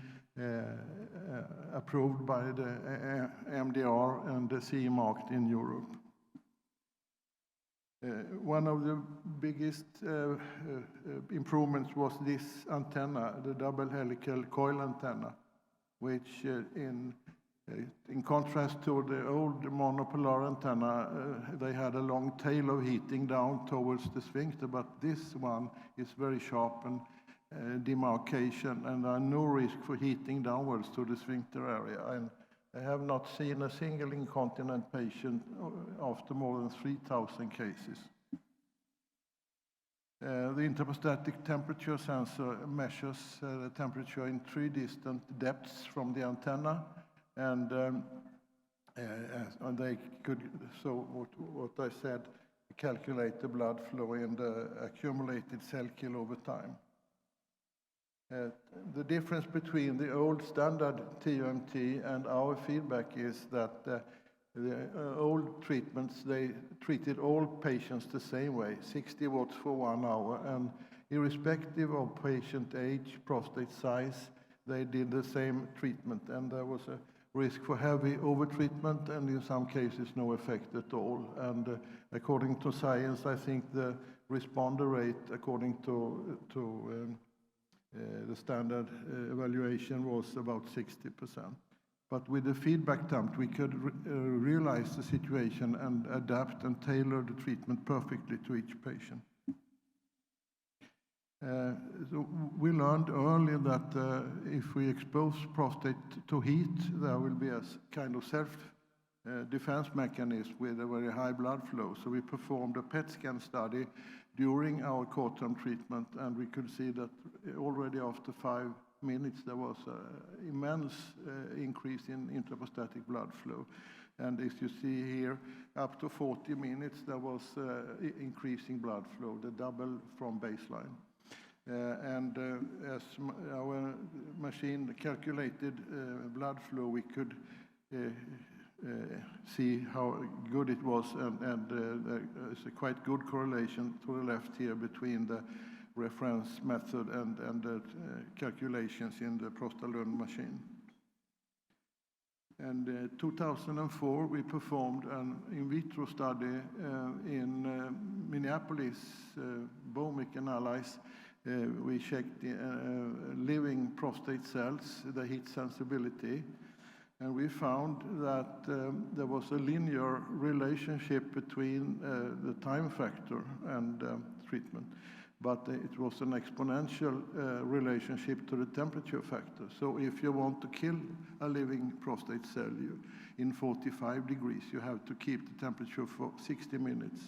approved by the MDR and the CE marked in Europe. One of the biggest improvements was this antenna, the double helical coil antenna, which in contrast to the old monopolar antenna, they had a long tail of heating down towards the sphincter, but this one is very sharp and demarcation, and there are no risk for heating downwards to the sphincter area. And I have not seen a single incontinent patient after more than 3,000 cases. The intraprostatic temperature sensor measures the temperature in 3 distant depths from the antenna, and they could, so what I said, calculate the blood flow and the accumulated cell kill over time. The difference between the old standard TUMT and our feedback is that the old treatments, they treated all patients the same way, 60 watts for 1 hour, and irrespective of patient age, prostate size, they did the same treatment, and there was a risk for heavy overtreatment, and in some cases no effect at all. And according to science, I think the responder rate, according to the standard evaluation, was about 60%. But with the feedback TUMT, we could realize the situation and adapt and tailor the treatment perfectly to each patient. So we learned early that if we expose prostate to heat, there will be a kind of self-defense mechanism with a very high blood flow. So we performed a PET scan study during our core-term treatment, and we could see that already after 5 minutes there was an immense increase in intraprostatic blood flow. And as you see here, up to 40 minutes there was increasing blood flow, the double from baseline. As our machine calculated blood flow, we could see how good it was, and there's a quite good correlation to the left here between the reference method and the calculations in the Prostalund machine. And in 2004, we performed an in vitro study in Minneapolis, Bomic and allies. We checked the living prostate cells, the heat sensibility, and we found that there was a linear relationship between the time factor and treatment, but it was an exponential relationship to the temperature factor. So if you want to kill a living prostate cell in 45 degrees, you have to keep the temperature for 60 minutes.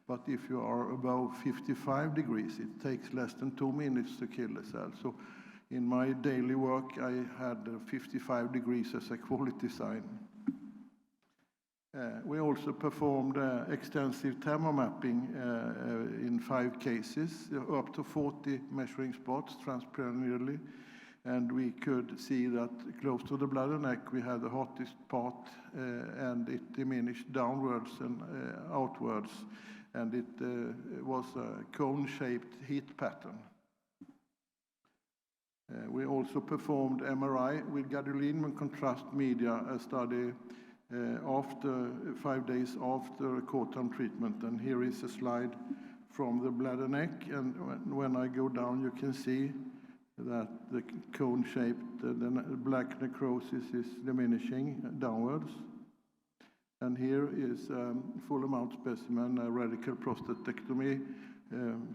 But if you are above 55 degrees, it takes less than 2 minutes to kill a cell. So in my daily work, I had 55 degrees as a quality sign. We also performed extensive thermomapping in 5 cases, up to 40 measuring spots transperineally. And we could see that close to the bladder neck, we had the hottest part, and it diminished downwards and outwards. And it was a cone-shaped heat pattern. We also performed MRI with gadolinium contrast media, a study after 5 days after core-term treatment. And here is a slide from the bladder neck. And when I go down, you can see that the cone-shaped, the black necrosis is diminishing downwards. And here is full amount specimen, a radical prostatectomy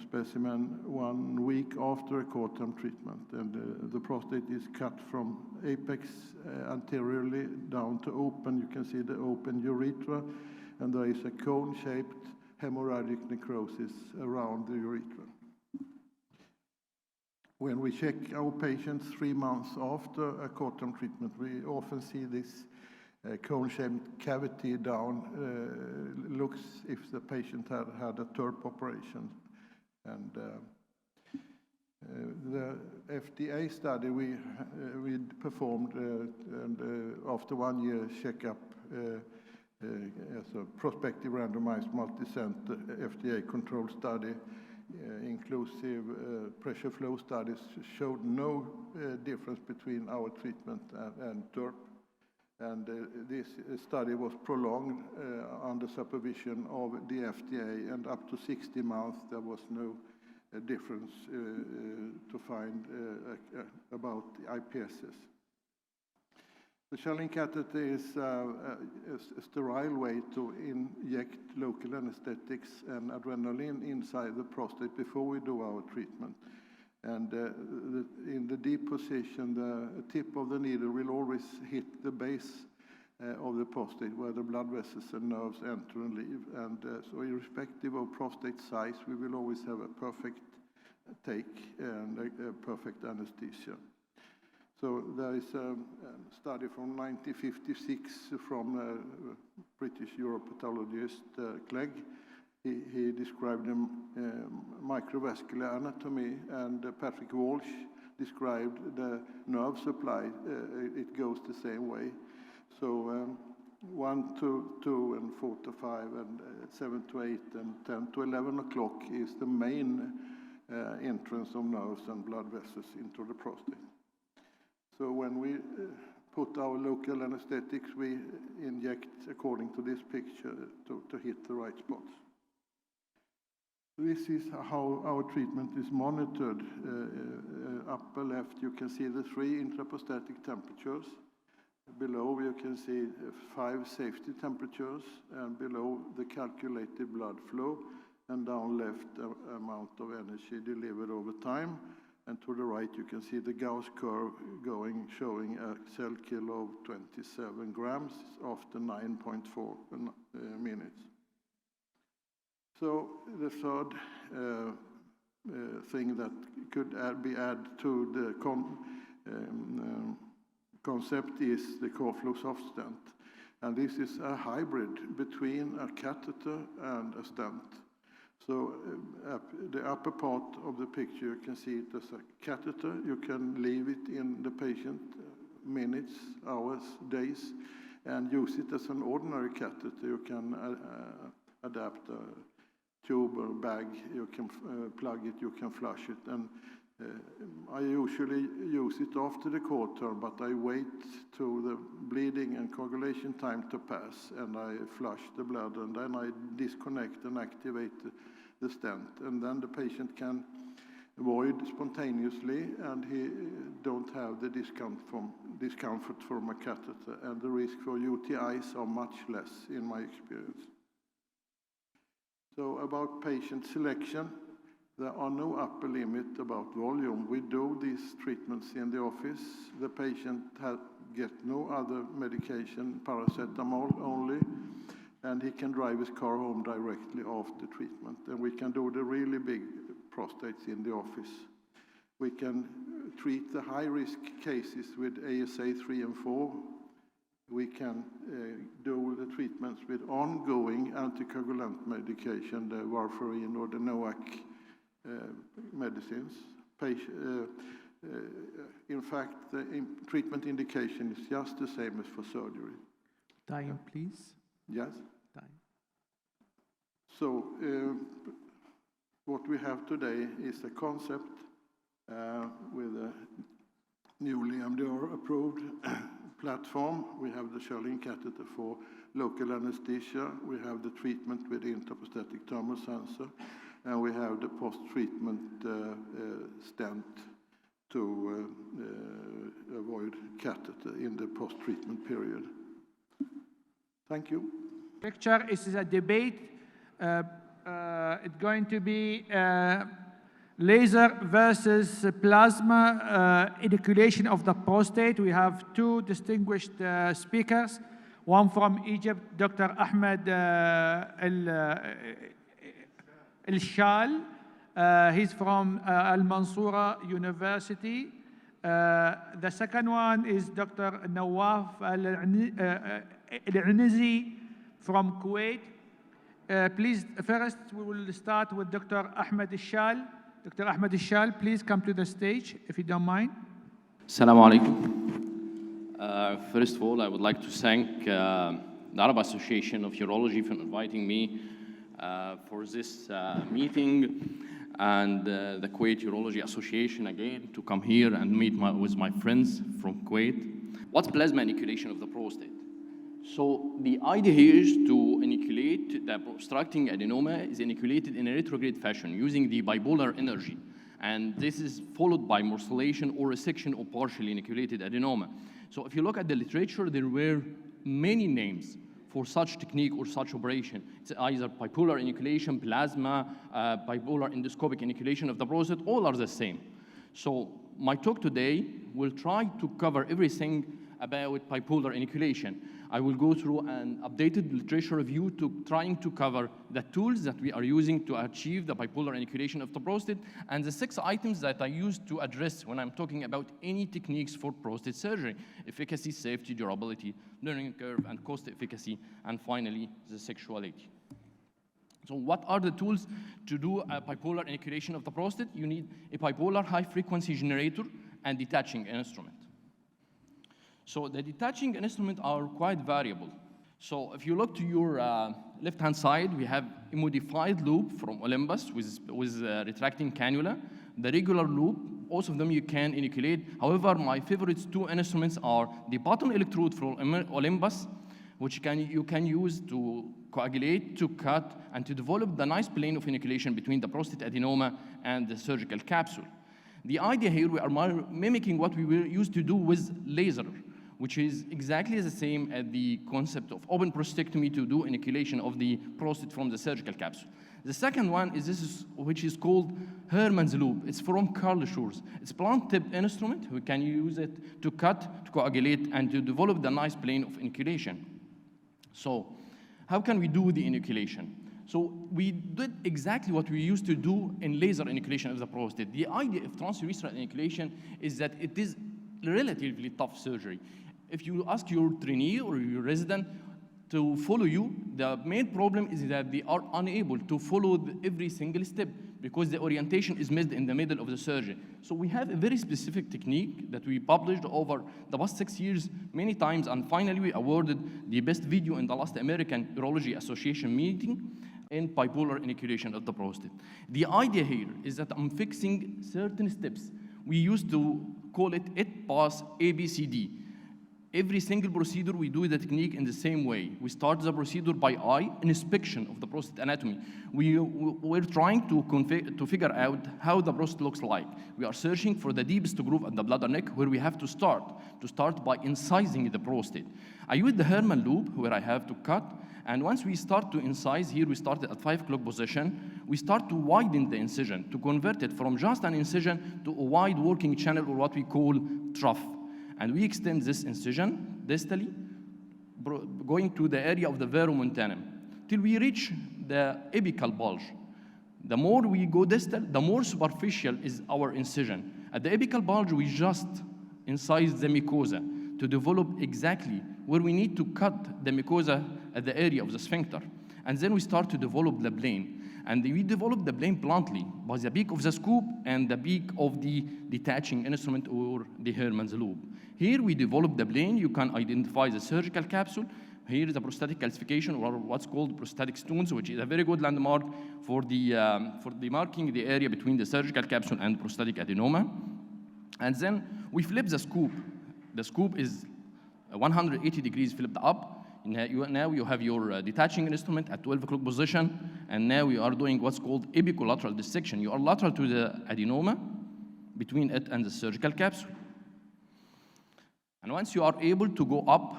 specimen 1 week after a core-term treatment. And the prostate is cut from apex anteriorly down to open. You can see the open urethra, and there is a cone-shaped hemorrhagic necrosis around the urethra. When we check our patients 3 months after a core-term treatment, we often see this cone-shaped cavity down, looks if the patient had a TURP operation. And the FDA study we performed, and after 1 year checkup as a prospective randomized multi-center FDA controlled study, inclusive pressure flow studies, showed no difference between our treatment and TURP. And this study was prolonged under supervision of the FDA, and up to 60 months there was no difference to find about the IPSs. The Schelling catheter is a sterile way to inject local anesthetics and adrenaline inside the prostate before we do our treatment. And in the deep position, the tip of the needle will always hit the base of the prostate where the blood vessels and nerves enter and leave. And so irrespective of prostate size, we will always have a perfect take and a perfect anesthesia. So there is a study from 1956 from British uropathologist Clegg. He described microvascular anatomy, and Patrick Walsh described the nerve supply, it goes the same way. So 1 to 2 and 4 to 5 and 7 to 8 and 10 to 11 o'clock is the main entrance of nerves and blood vessels into the prostate. So when we put our local anesthetics, we inject according to this picture to hit the right spots. This is how our treatment is monitored. Upper left, you can see the 3 intraprostatic temperatures. Below, you can see 5 safety temperatures, and below the calculated blood flow, and down left, amount of energy delivered over time. And to the right, you can see the Gauss curve showing a cell kill of 27 grams after 9.4 minutes. So the third thing that could be added to the concept is the core flow soft stent. And this is a hybrid between a catheter and a stent. So the upper part of the picture, you can see it as a catheter. You can leave it in the patient minutes, hours, days, and use it as an ordinary catheter. You can adapt a tube or bag, you can plug it, you can flush it. And I usually use it after the core turn, but I wait to the bleeding and coagulation time to pass, and I flush the blood, and then I disconnect and activate the stent. And then the patient can void spontaneously, and he don't have the discomfort from a catheter, and the risk for UTIs are much less in my experience. So about patient selection, there are no upper limit about volume. We do these treatments in the office. The patient get no other medication, paracetamol only, and he can drive his car home directly after treatment. And we can do the really big prostates in the office. We can treat the high-risk cases with ASA 3 and 4. We can do the treatments with ongoing anticoagulant medication, the warfarin or the NOAC medicines. In fact, the treatment indication is just the same as for surgery. Time, please. Yes? Time. So what we have today is a concept with a newly MDR-approved platform. We have the Schörling catheter for local anesthesia. We have the treatment with the intraprostatic thermal sensor. And we have the post-treatment stent to avoid catheter in the post-treatment period. Thank you. Lecture is a debate. It's going to be laser versus plasma inoculation of the prostate. We have 2 distinguished speakers. One from Egypt, Dr. Ahmed El-Shal. He's from Al-Mansoura University. The second one is Dr. Nawaf Al-Anizi from Kuwait. Please, first we will start with Dr. Ahmed El-Shal. Dr. Ahmed El-Shal, please come to the stage, if you don't mind. Assalamu alaikum. First of all, I would like to thank the Arab Association of Urology for inviting me for this meeting, and the Kuwait Urology Association again to come here and meet with my friends from Kuwait. What's plasma inoculation of the prostate? So the idea here is to inoculate the obstructing adenoma is inoculated in a retrograde fashion using the bipolar energy. And this is followed by morcellation or resection of partially inoculated adenoma. So if you look at the literature, there were many names for such technique or such operation. It's either bipolar inoculation, plasma, bipolar endoscopic inoculation of the prostate, all are the same. So my talk today will try to cover everything about bipolar inoculation. I will go through an updated literature review to trying to cover the tools that we are using to achieve the bipolar inoculation of the prostate and the 6 items that I use to address when I'm talking about any techniques for prostate surgery: efficacy, safety, durability, learning curve, and cost efficacy, and finally, the sexuality. So what are the tools to do a bipolar inoculation of the prostate? You need a bipolar high-frequency generator and detaching instrument. So the detaching instruments are quite variable. So if you look to your left-hand side, we have a modified loop from Olympus with retracting cannula. The regular loop, most of them you can inoculate. However, my favorite two instruments are the bottom electrode from Olympus, which you can use to coagulate, to cut, and to develop the nice plane of inoculation between the prostate adenoma and the surgical capsule. The idea here, we are mimicking what we used to do with laser, which is exactly the same as the concept of open prostatectomy to do inoculation of the prostate from the surgical capsule. The second one is which is called Herman's loop. It's from Carl Schurz. It's a blunt tip instrument. We can use it to cut, to coagulate, and to develop the nice plane of inoculation. So how can we do the inoculation? So we did exactly what we used to do in laser inoculation of the prostate. The idea of transurethral inoculation is that it is relatively tough surgery. If you ask your trainee or your resident to follow you, the main problem is that they are unable to follow every single step because the orientation is missed in the middle of the surgery. So we have a very specific technique that we published over the past 6 years many times, and finally we awarded the best video in the last American Urology Association meeting in bipolar inoculation of the prostate. The idea here is that I'm fixing certain steps. We used to call it pass ABCD. Every single procedure, we do the technique in the same way. We start the procedure by eye, inspection of the prostate anatomy. We're trying to figure out how the prostate looks like. We are searching for the deepest groove at the bladder neck where we have to start by incising the prostate. I use the Herman loop where I have to cut, and once we start to incise, here we started at 5 o'clock position, we start to widen the incision, to convert it from just an incision to a wide working channel, or what we call trough. And we extend this incision distally, going to the area of the verumontanum, till we reach the apical bulge. The more we go distal, the more superficial is our incision. At the apical bulge, we just incise the mucosa to develop exactly where we need to cut the mucosa at the area of the sphincter. And then we start to develop the plane. And we develop the plane bluntly by the beak of the scoop and the beak of the detaching instrument, or the Herman's loop. Here we develop the plane. You can identify the surgical capsule. Here is the prostatic calcification, or what's called prostatic stones, which is a very good landmark for the marking the area between the surgical capsule and prostatic adenoma. And then we flip the scoop. The scoop is 180 degrees flipped up. Now you have your detaching instrument at 12 o'clock position, and now we are doing what's called apicolateral dissection. You are lateral to the adenoma, between it and the surgical capsule. And once you are able to go up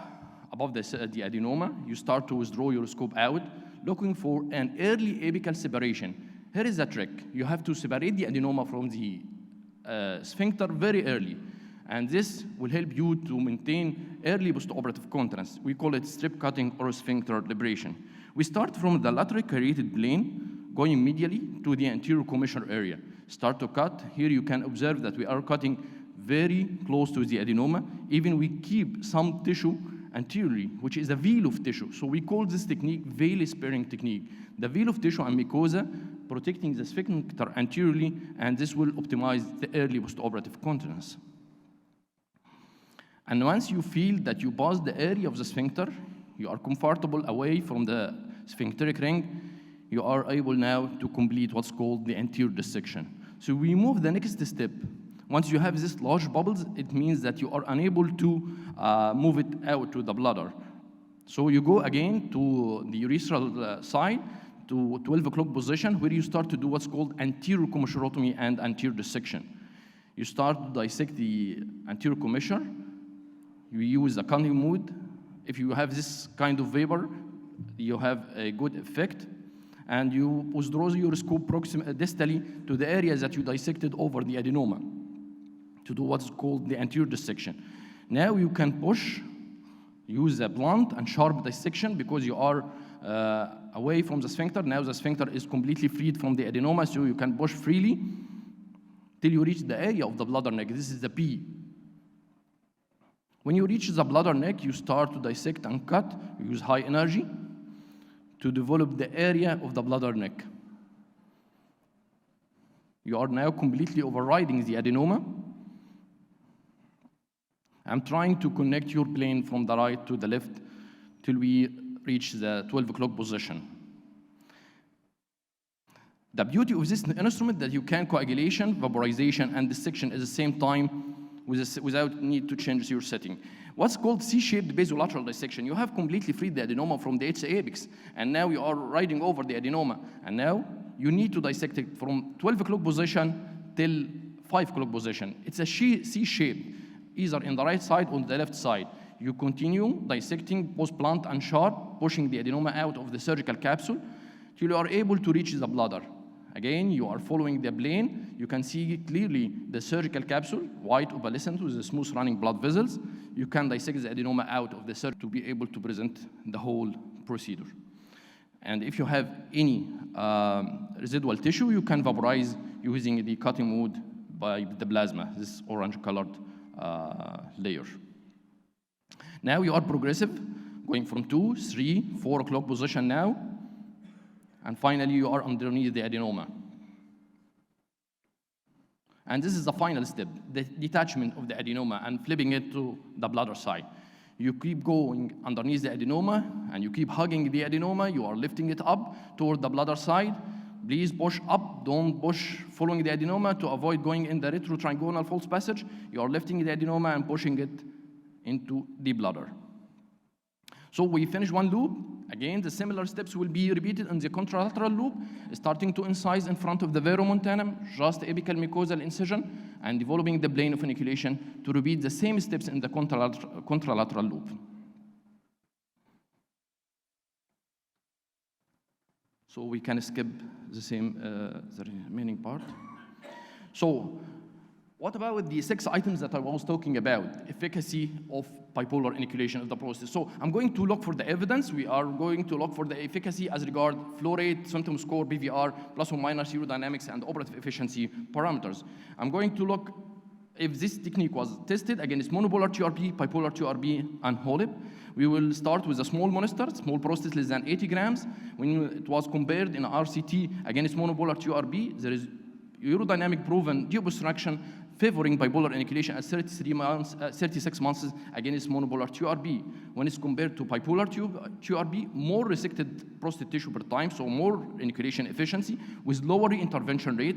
above the adenoma, you start to withdraw your scope out, looking for an early apical separation. Here is the trick. You have to separate the adenoma from the sphincter very early. And this will help you to maintain early postoperative continence. We call it strip cutting or sphincter liberation. We start from the lateral cariated plane, going medially to the anterior commissure area. Start to cut. Here you can observe that we are cutting very close to the adenoma. Even we keep some tissue anteriorly, which is a veil of tissue. So we call this technique veil sparing technique. The veil of tissue and mucosa protecting the sphincter anteriorly, and this will optimize the early postoperative continence. And once you feel that you pass the area of the sphincter, you are comfortable away from the sphincteric ring, you are able now to complete what's called the anterior dissection. So we move the next step. Once you have these large bubbles, it means that you are unable to move it out to the bladder. So you go again to the urethral side, to 12 o'clock position, where you start to do what's called anterior commissurotomy and anterior dissection. You start to dissect the anterior commissure. You use a cutting mode. If you have this kind of vapor, you have a good effect. And you withdraw your scope distally to the areas that you dissected over the adenoma to do what's called the anterior dissection. Now you can push, use a blunt and sharp dissection because you are away from the sphincter. Now the sphincter is completely freed from the adenoma, so you can push freely till you reach the area of the bladder neck. This is the P. When you reach the bladder neck, you start to dissect and cut. You use high energy to develop the area of the bladder neck. You are now completely overriding the adenoma. I'm trying to connect your plane from the right to the left till we reach the 12 o'clock position. The beauty of this instrument that you can coagulation, vaporization, and dissection at the same time without need to change your setting. What's called C-shaped basolateral dissection, you have completely freed the adenoma from the HA apex, and now you are riding over the adenoma, and now you need to dissect it from 12 o'clock position till 5 o'clock position. It's a C-shaped, either in the right side or the left side. You continue dissecting post-plant and sharp, pushing the adenoma out of the surgical capsule till you are able to reach the bladder. Again, you are following the plane. You can see clearly the surgical capsule, white opalescent with the smooth running blood vessels. You can dissect the adenoma out of the surgery to be able to present the whole procedure. And if you have any residual tissue, you can vaporize using the cutting wood by the plasma, this orange colored layer. Now you are progressive, going from 2, 3, 4 o'clock position now, and finally you are underneath the adenoma. And this is the final step, the detachment of the adenoma and flipping it to the bladder side. You keep going underneath the adenoma and you keep hugging the adenoma, you are lifting it up toward the bladder side. Please push up, don't push following the adenoma to avoid going in the retrotriangular false passage. You are lifting the adenoma and pushing it into the bladder. So we finish one loop. Again, the similar steps will be repeated in the contralateral loop, starting to incise in front of the verumontanum, just apical mucosal incision, and developing the plane of inoculation to repeat the same steps in the contralateral loop. So we can skip the remaining part. So what about the 6 items that I was talking about? Efficacy of bipolar inoculation of the prostate. So I'm going to look for the evidence. We are going to look for the efficacy as regard flow rate, symptom score, BVR, plus or minus urodynamics, and operative efficiency parameters. I'm going to look if this technique was tested against monopolar TURP, bipolar TURP, and HOLIP. We will start with a small monster, small prostate less than 80 grams. When it was compared in RCT against monopolar TURP, there is urodynamic proven deep obstruction favoring bipolar inoculation at 36 months against monopolar TURP. When it's compared to bipolar TURP, more resected prostate tissue per time, so more inoculation efficiency with lower intervention rate,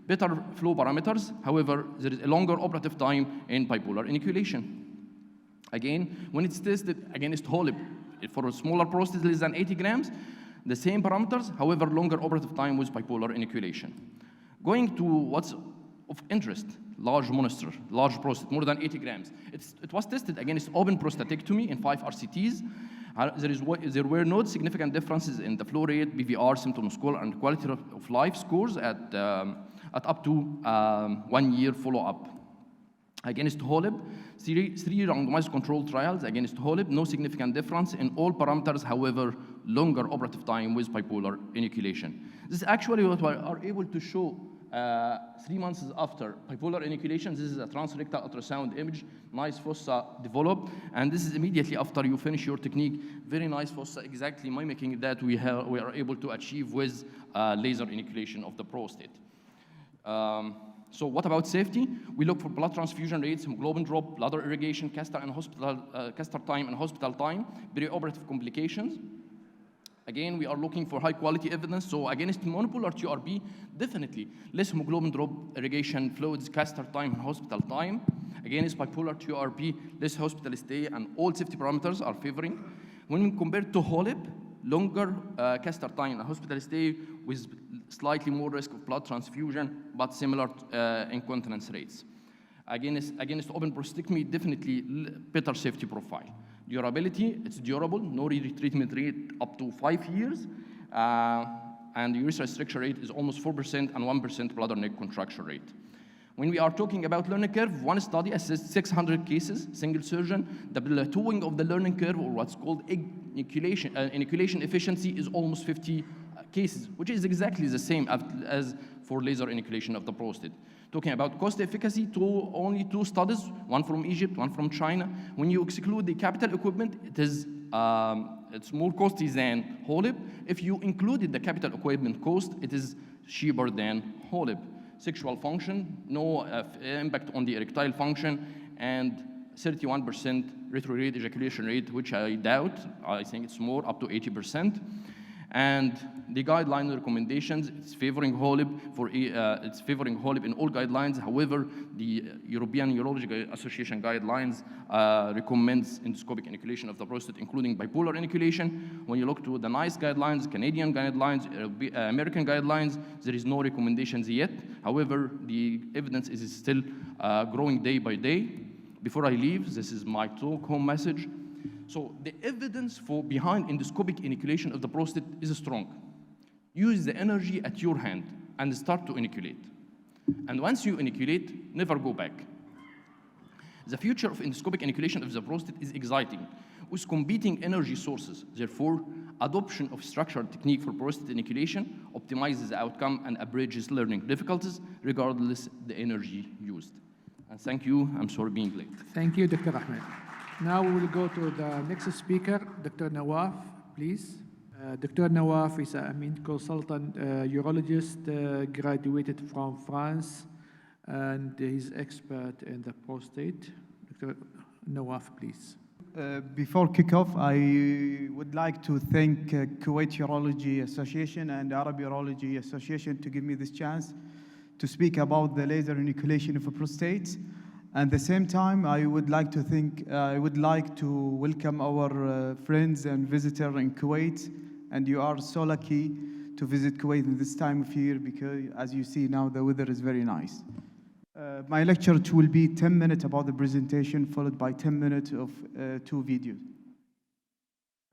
better flow parameters. However, there is a longer operative time in bipolar inoculation. Again, when it's tested against HOLIP for a smaller prostate less than 80 grams, the same parameters, however, longer operative time with bipolar inoculation. Going to what's of interest, large monster, large prostate, more than 80 grams. It was tested against open prostatectomy in 5 RCTs. There were no significant differences in the flow rate, BVR, symptom score, and quality of life scores at up to 1 year follow-up. Against HOLIP, 3 randomized controlled trials against HOLIP, no significant difference in all parameters, however, longer operative time with bipolar inoculation. This is actually what we are able to show 3 months after bipolar inoculation. This is a transrectal ultrasound image, nice fossa developed, and this is immediately after you finish your technique. Very nice fossa, exactly mimicking that we are able to achieve with laser inoculation of the prostate. So what about safety? We look for blood transfusion rates, hemoglobin drop, bladder irrigation, castor time and hospital time, perioperative complications. Again, we are looking for high quality evidence. So against monopolar TURP, definitely less hemoglobin drop, irrigation, fluids, castor time, and hospital time. Against bipolar TURP, less hospital stay, and all safety parameters are favoring. When compared to HOLIP, longer castor time and hospital stay with slightly more risk of blood transfusion, but similar incontinence rates. Against open prostatectomy, definitely better safety profile. Durability, it's durable, no retreatment rate up to 5 years, and the urethral stricture rate is almost 4% and 1% bladder neck contracture rate. When we are talking about learning curve, one study assessed 600 cases, single surgeon. The plateauing of the learning curve, or what's called inoculation efficiency, is almost 50 cases, which is exactly the same as for laser inoculation of the prostate. Talking about cost efficacy, only 2 studies, one from Egypt, one from China. When you exclude the capital equipment, it is it's more costly than HOLIP. If you included the capital equipment cost, it is cheaper than HOLIP. Sexual function, no impact on the erectile function, and 31% retrograde ejaculation rate, which I doubt. I think it's more, up to 80%. And the guideline recommendations, it's favoring HOLIP in all guidelines. However, the European Urological Association guidelines recommends endoscopic inoculation of the prostate, including bipolar inoculation. When you look to the NICE guidelines, Canadian guidelines, American guidelines, there is no recommendations yet. However, the evidence is still growing day by day. Before I leave, this is my take-home message. So the evidence behind endoscopic inoculation of the prostate is strong. Use the energy at your hand and start to inoculate. And once you inoculate, never go back. The future of endoscopic inoculation of the prostate is exciting, with competing energy sources. Therefore, adoption of structured technique for prostate inoculation optimizes the outcome and abridges learning difficulties, regardless the energy used. And thank you. I'm sorry being late. Thank you, Dr. Ahmed. Now we will go to the next speaker, Dr. Nawaf, please. Dr. Nawaf is a medical consultant urologist, graduated from France, and he's expert in the prostate. Dr. Nawaf, please. Before kickoff, I would like to thank Kuwait Urology Association and Arab Urology Association to give me this chance to speak about the laser inoculation of a prostate. At the same time, I would like to welcome our friends and visitors in Kuwait. And you are so lucky to visit Kuwait in this time of year because, as you see now, the weather is very nice. My lecture will be 10 minutes about the presentation, followed by 10 minutes of 2 videos.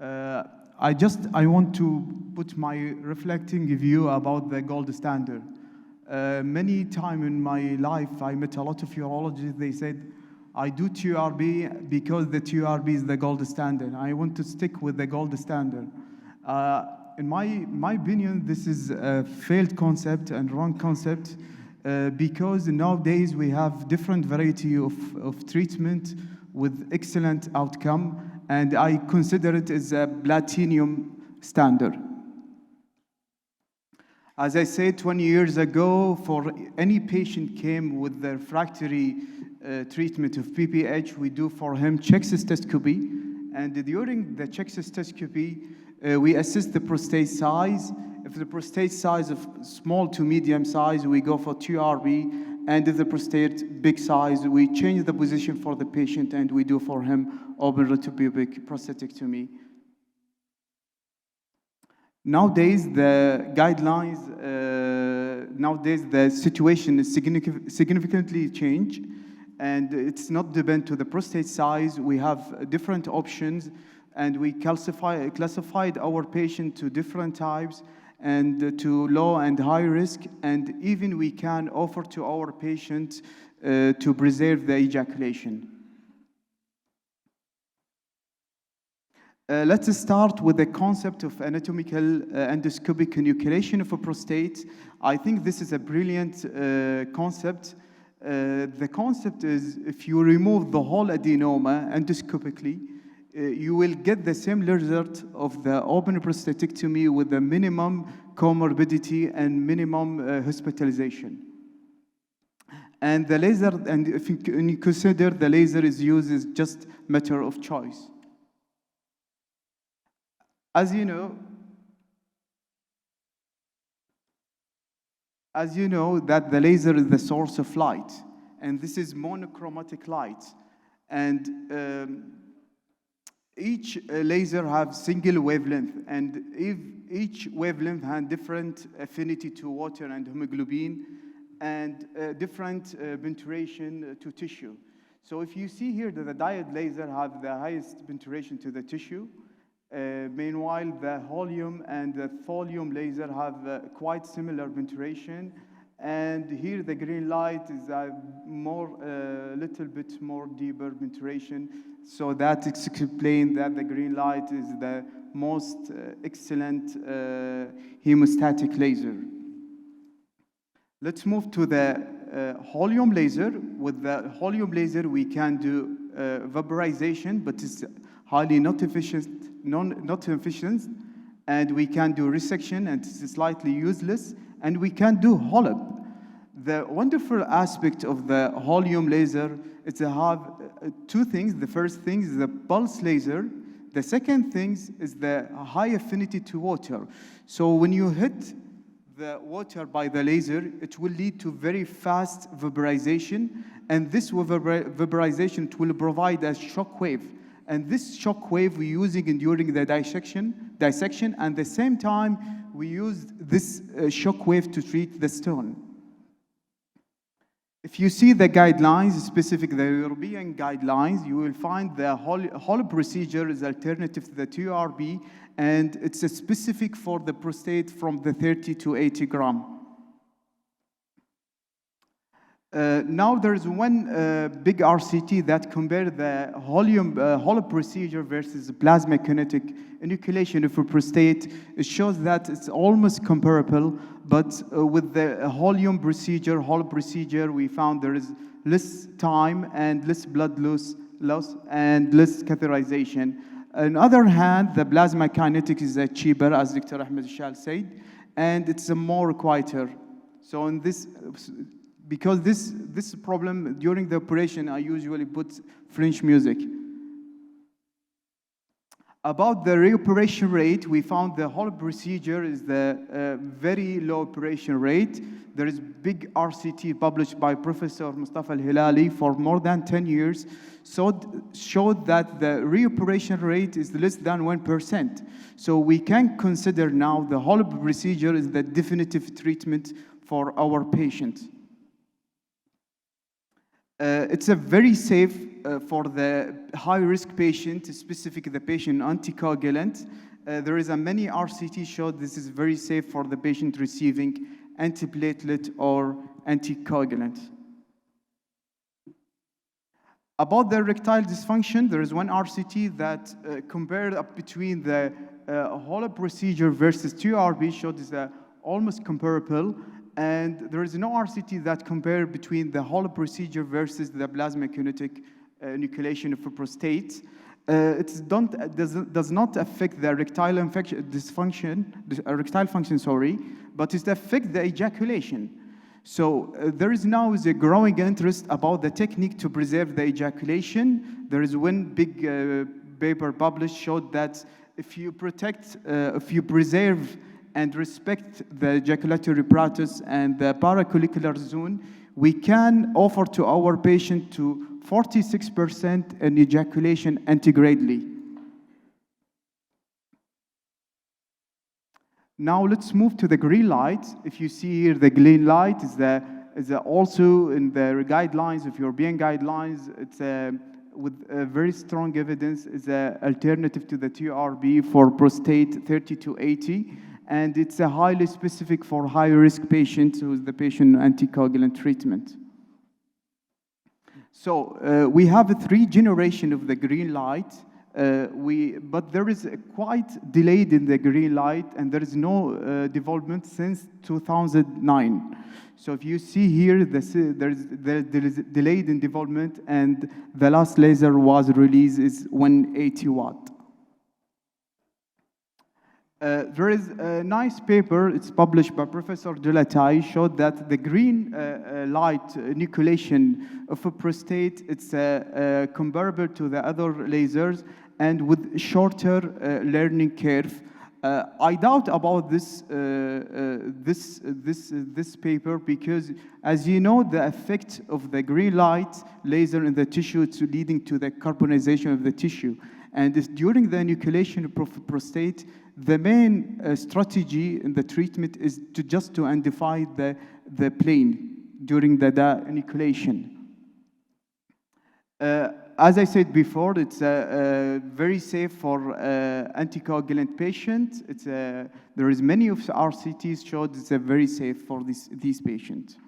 I want to put my reflecting view about the gold standard. Many times in my life, I met a lot of urologists. They said, I do TURB because the TURB is the gold standard. I want to stick with the gold standard. In my opinion, this is a failed concept and wrong concept because nowadays we have different variety of treatment with excellent outcome, and I consider it as a platinum standard. As I said 20 years ago, for any patient came with the refractory treatment of BPH, we do for him check cystoscopy. And during the check cystoscopy, we assess the prostate size. If the prostate size of small to medium size, we go for TURB. And if the prostate big size, we change the position for the patient and we do for him open retropubic prostatectomy. Nowadays, the guidelines, the situation is significantly changed, and it's not dependent to the prostate size. We have different options, and we classified our patient to different types and to low and high risk, and even we can offer to our patient to preserve the ejaculation. Let's start with the concept of anatomical endoscopic inoculation of a prostate. I think this is a brilliant concept. The concept is if you remove the whole adenoma endoscopically, you will get the same result of the open prostatectomy with the minimum comorbidity and minimum hospitalization. And the laser, and if you consider the laser is used as just matter of choice. As you know that the laser is the source of light, and this is monochromatic light. And each laser has single wavelength, and if each wavelength has different affinity to water and hemoglobin, and different penetration to tissue. So if you see here that the diode laser have the highest penetration to the tissue, meanwhile, the helium and the thulium laser have quite similar penetration. And here the green light is a little bit more deeper penetration. So that explains that the green light is the most excellent hemostatic laser. Let's move to the helium laser. With the helium laser, we can do vaporization, but it's highly not efficient, not efficient, and we can do resection, and it's slightly useless, and we can do HOLOP. The wonderful aspect of the Holium laser is to have two things. The first thing is the pulse laser. The second thing is the high affinity to water. So when you hit the water by the laser, it will lead to very fast vaporization, and this vaporization will provide a shock wave. And this shock wave we're using during the dissection, and at the same time, we use this shock wave to treat the stone. If you see the guidelines, specifically the European guidelines, you will find the HOLOP procedure is alternative to the TURB, and it's a specific for the prostate from the 30 to 80 gram. Now there's one big RCT that compared the HOLOP procedure versus plasma kinetic inoculation for prostate. It shows that it's almost comparable, but with the HOLOP procedure, we found there is less time and less blood loss and less catheterization. On the other hand, the plasma kinetic is cheaper, as Dr. Ahmed Shal said, and it's more quieter. So in this, because this problem during the operation, I usually put French music. About the reoperation rate, we found the whole procedure is the very low operation rate. There is big RCT published by Professor Mustafa Al-Hilali for more than 10 years, so showed that the reoperation rate is less than 1%. So we can consider now the whole procedure is the definitive treatment for our patient. It's a very safe for the high-risk patient, specifically the patient anticoagulant. There is a many RCT showed this is very safe for the patient receiving antiplatelet or anticoagulant. About the erectile dysfunction, there is one RCT that compared up between the HOLOP procedure versus TURB showed is almost comparable. And there is no RCT that compare between the HOLOP procedure versus the plasma kinetic inoculation for prostate. It does not affect the erectile function, but it affects the ejaculation. So there is now a growing interest about the technique to preserve the ejaculation. There is one big paper published showed that if you preserve and respect the ejaculatory apparatus and the paracollicular zone, we can offer to our patient to 46% in ejaculation antegradally. Now let's move to the green light. If you see here, the green light is also in the guidelines of European guidelines. It's with very strong evidence is an alternative to the TURB for prostate 30 to 80. And it's a highly specific for high-risk patients who is the patient anticoagulant treatment. So we have a 3 generation of the green light, but there is a quite delayed in the green light, and there is no development since 2009. So if you see here, there is delayed in development, and the last laser was released is 180 watt. There is a nice paper, it's published by Professor Delatai, showed that the green light inoculation of a prostate, it's comparable to the other lasers and with shorter learning curve. I doubt about this paper because, as you know, the effect of the green light laser in the tissue, it's leading to the carbonization of the tissue. And during the inoculation of prostate, the main strategy in the treatment is to identify the plane during the inoculation. As I said before, it's very safe for anticoagulant patients. There is many of the RCTs showed it's very safe for these patients.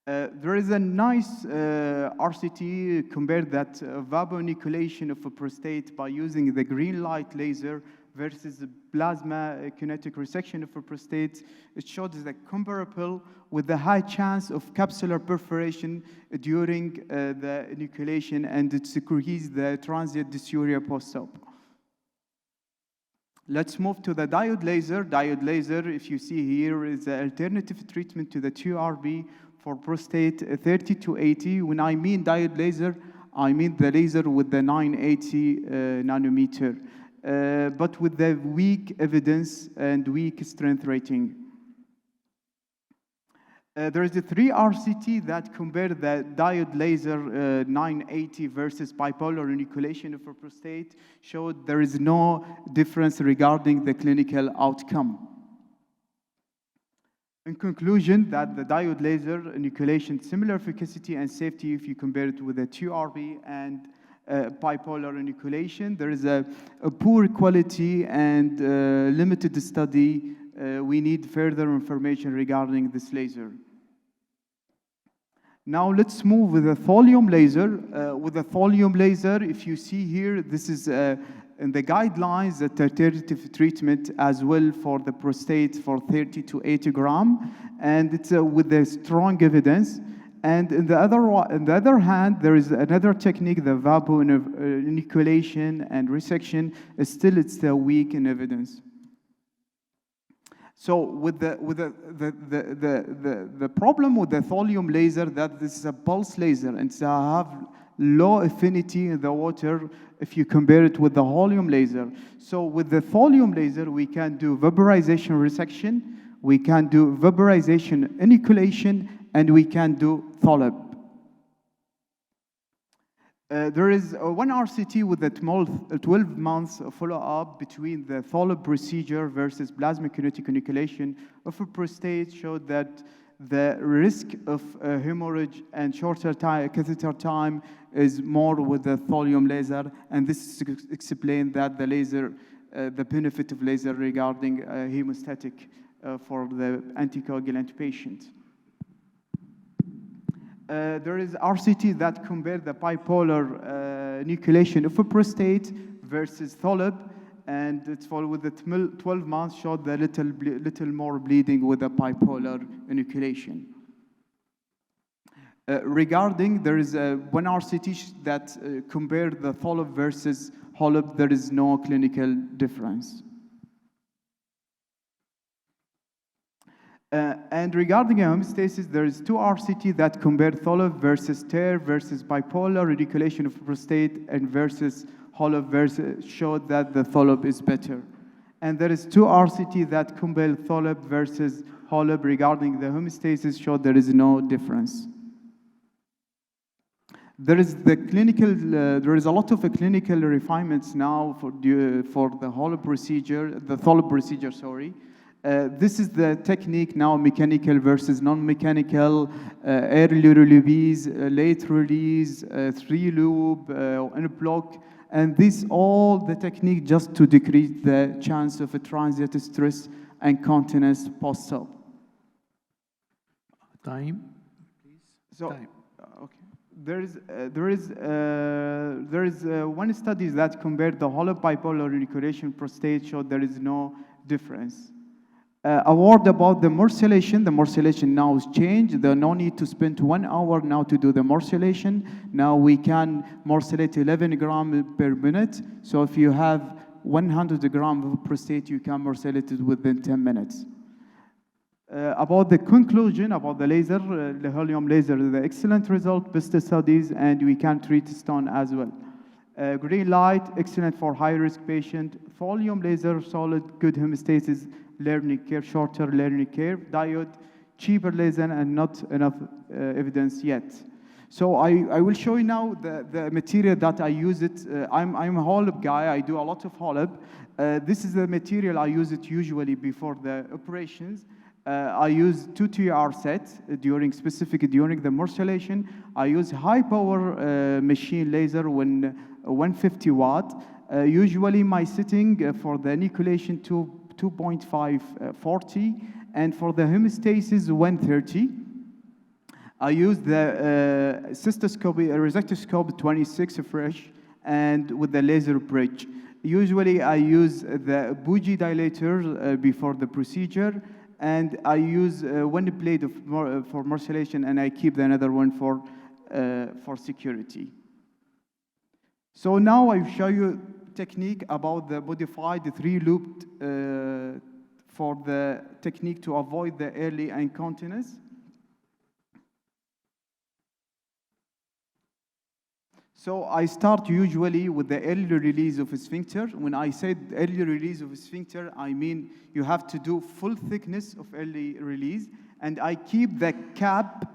There is a nice RCT compared that vapo inoculation of a prostate by using the green light laser versus the plasma kinetic resection of a prostate, it shows that comparable with the high chance of capsular perforation during the inoculation, and it decreases the transient dysuria post-op. Let's move to the diode laser. Diode laser, if you see here, is an alternative treatment to the 2RB for prostate 30 to 80. When I mean diode laser, I mean the laser with the 980 nanometer, but with the weak evidence and weak strength rating. There is a 3 RCT that compare the diode laser 980 versus bipolar inoculation of a prostate, showed there is no difference regarding the clinical outcome. In conclusion, that the diode laser inoculation similar efficacy and safety if you compare it with the 2RB and bipolar inoculation. There is a poor quality and limited study. We need further information regarding this laser. Now let's move with the thulium laser. With the thulium laser, if you see here, this is in the guidelines, the alternative treatment as well for the prostate for 30 to 80 gram, and it's with the strong evidence. And on the other hand, there is another technique, the vapor inoculation and resection. Still, it's weak in evidence. So with the problem with the thulium laser, that this is a pulse laser and it's have low affinity in the water if you compare it with the helium laser. So with the thulium laser, we can do vaporization resection, we can do vaporization inoculation, and we can do THOLEP. There is one RCT with a 12 months follow-up between the THOLEP procedure versus plasma kinetic inoculation of a prostate, showed that the risk of hemorrhage and shorter catheter time is more with the thulium laser, and this explains that the laser, the benefit of laser regarding hemostatic for the anticoagulant patient. There is RCT that compare the bipolar inoculation of a prostate versus THOLEP, and it's followed with the 12 months showed the little more bleeding with the bipolar inoculation. Regarding, there is one RCT that compared the THOLEP versus HOLEP, there is no clinical difference. And regarding homeostasis, there is 2 RCT that compare THOLEP versus TER versus bipolar inoculation of prostate, and versus HOLEP versus showed that the THOLEP is better. And there is 2 RCT that compare THOLEP versus HOLEP regarding the homeostasis, showed there is no difference. There is the clinical. There is a lot of clinical refinements now for the HOLEP procedure, the THOLEP procedure. Sorry. This is the technique now, mechanical versus non-mechanical, early release, late release, 3-loop, in a block, and this all the technique just to decrease the chance of a transient stress and continence post-op. Time, please. So, Time. Okay. There is one study that compared the HOLEP bipolar inoculation prostate, showed there is no difference. A word about the morcellation. The morcellation now is changed. There's no need to spend 1 hour now to do the morcellation. Now we can morcellate 11 grams per minute. So if you have 100 grams of prostate, you can morcellate it within 10 minutes. About the conclusion about the laser, the helium laser is an excellent result, best studies, and we can treat stone as well. Green light, excellent for high-risk patient. Thulium laser, solid, good hemostasis, learning curve, shorter learning curve. Diode, cheaper laser, and not enough evidence yet. So I will show you now the material that I use it. I'm a HOLEP guy. I do a lot of HOLEP. This is the material I use it usually before the operations. I use 2 TR sets during the morcellation. I use high power machine laser when 150 watt. Usually my setting for the inoculation 2.5 40, and for the hemostasis 130. I use the cystoscope, resectoscope 26 fresh, and with the laser bridge. Usually I use the bougie dilator before the procedure, and I use one blade for morcellation, and I keep the another one for security. So now I show you technique about the modified 3-looped for the technique to avoid the early incontinence. So I start usually with the early release of a sphincter. When I said early release of a sphincter, I mean you have to do full thickness of early release, and I keep the cap.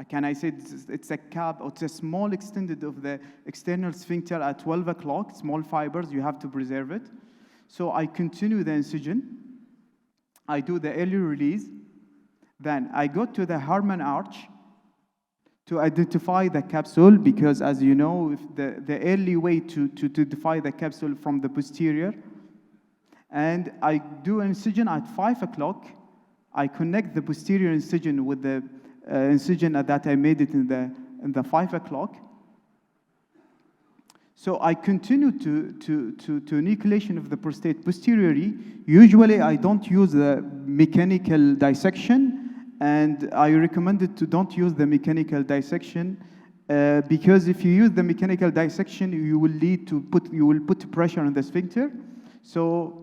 Can I say it's a cap, or it's a small extended of the external sphincter at 12 o'clock, small fibers, you have to preserve it. So I continue the incision. I do the early release. Then I go to the Harman arch to identify the capsule, because as you know, if the early way to identify the capsule from the posterior. And I do incision at 5 o'clock. I connect the posterior incision with the incision that I made it in the 5 o'clock. So I continue to enucleation of the prostate posteriorly. Usually I don't use the mechanical dissection, and I recommend to don't use the mechanical dissection because if you use the mechanical dissection, you will put pressure on the sphincter. So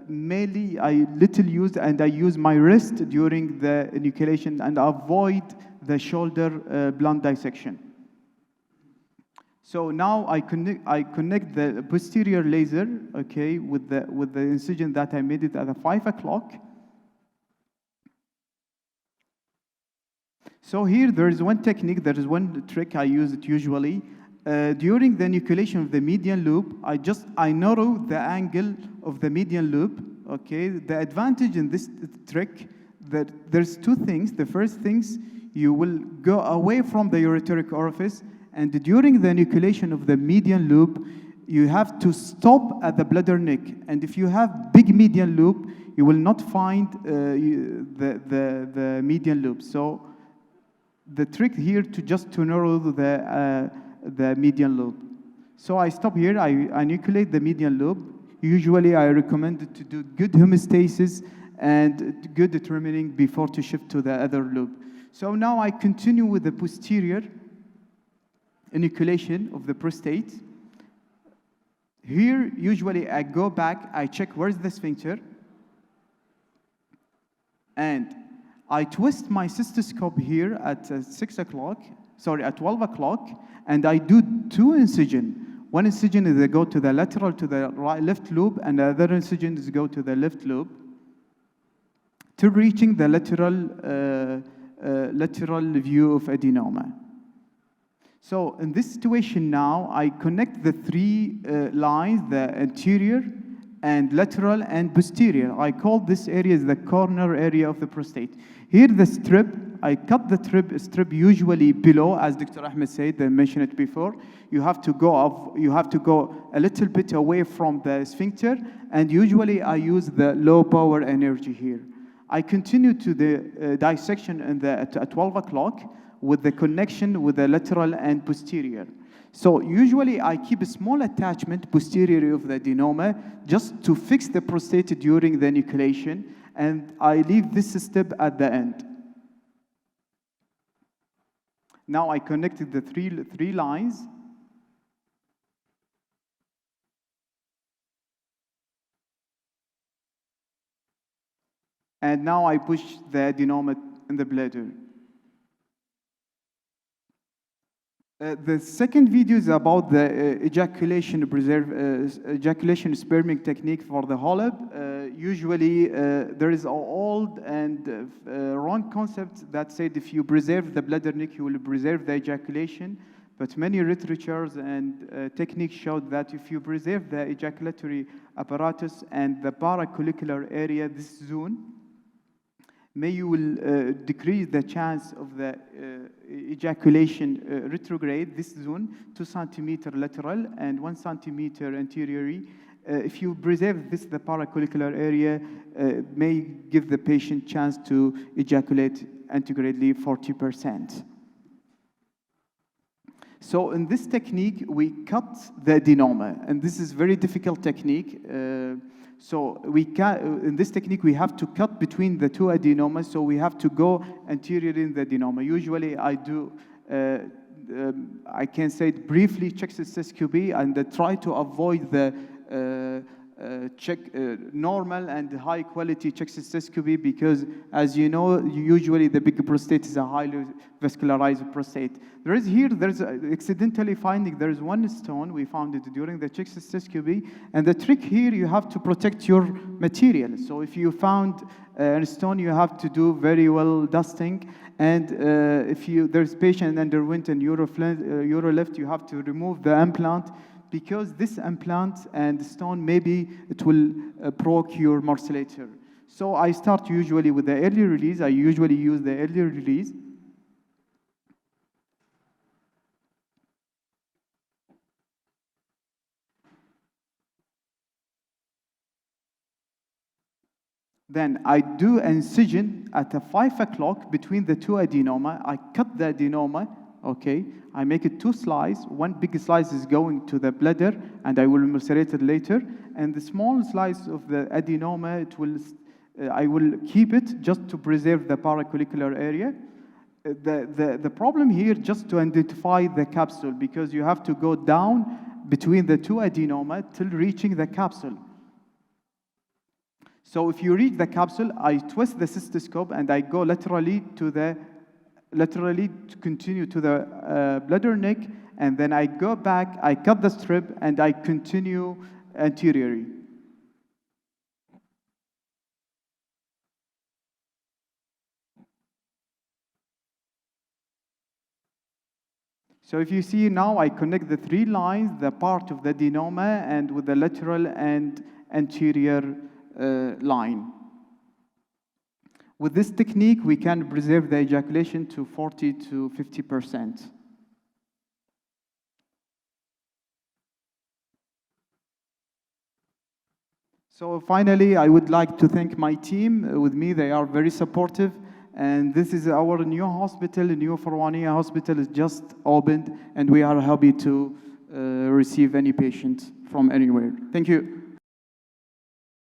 mainly I use my wrist during the enucleation and avoid the shoulder blunt dissection. So now I connect the posterior laser, okay, with the incision that I made it at the 5 o'clock. So here there is one technique, there is one trick I use it usually. During the enucleation of the median loop, I narrow the angle of the median loop. Okay, the advantage in this trick that there's two things. The first things, you will go away from the ureteric orifice, and during the enucleation of the median loop, you have to stop at the bladder neck. And if you have big median loop, you will not find the median loop. So the trick here to narrow the median loop. So I stop here, I enucleate the median loop. Usually I recommend to do good hemostasis and good determining before to shift to the other loop. So now I continue with the posterior enucleation of the prostate. Here, usually I go back, I check where's the sphincter, and I twist my cystoscope here at 12 o'clock, and I do two incisions. One incision is go to the lateral, to the left loop, and the other incision is go to the left loop, to reaching the lateral view of adenoma. So in this situation now, I connect the three lines, the anterior and lateral and posterior. I call this area the corner area of the prostate. Here the strip, I cut the strip usually below, as Dr. Ahmed said, I mentioned it before. You have to go a little bit away from the sphincter, and usually I use the low power energy here. I continue to the dissection at 12 o'clock with the connection with the lateral and posterior. So usually I keep a small attachment posterior of the adenoma just to fix the prostate during the enucleation, and I leave this step at the end. Now I connected the three lines. And now I push the adenoma in the bladder. The second video is about the ejaculation sperming technique for the HOLEB. Usually, there is an old and wrong concept that said if you preserve the bladder neck, you will preserve the ejaculation. But many literatures and techniques showed that if you preserve the ejaculatory apparatus and the paracollicular area, this zone, you will decrease the chance of the ejaculation retrograde, this zone, 2 centimeter lateral and 1 centimeter anteriorly. If you preserve this, the paracollicular area may give the patient chance to ejaculate antegradely 40%. So in this technique, we cut the adenoma, and this is very difficult technique. So in this technique, we have to cut between the two adenomas, so we have to go anterior in the adenoma. Usually I do, I can say it briefly, check cystoscopy, and try to avoid the normal and high quality check cystoscopy, because as you know, usually the big prostate is a highly vascularized prostate. There's accidentally finding, there's one stone, we found it during the check cystoscopy, and the trick here, you have to protect your material. So if you found a stone, you have to do very well dusting, and if there's patient underwent an urolift, you have to remove the implant, because this implant and stone, maybe it will provoke your marcelator. So I start usually with the early release. I usually use the early release. Then I do incision at 5 o'clock between the two adenoma. I cut the adenoma. Okay, I make it 2 slices. One big slice is going to the bladder, and I will macerate it later. And the small slice of the adenoma, I will keep it just to preserve the paracollicular area. The problem here, just to identify the capsule, because you have to go down between the two adenoma till reaching the capsule. So if you reach the capsule, I twist the cystoscope and I go laterally to continue to the bladder neck, and then I go back, I cut the strip, and I continue anteriorly. So if you see now, I connect the 3 lines, the part of the adenoma, and with the lateral and anterior line. With this technique, we can preserve the ejaculation to 40 to 50%. So finally, I would like to thank my team with me. They are very supportive. And this is our new hospital, the new Farwania hospital is just opened, and we are happy to receive any patient from anywhere. Thank you.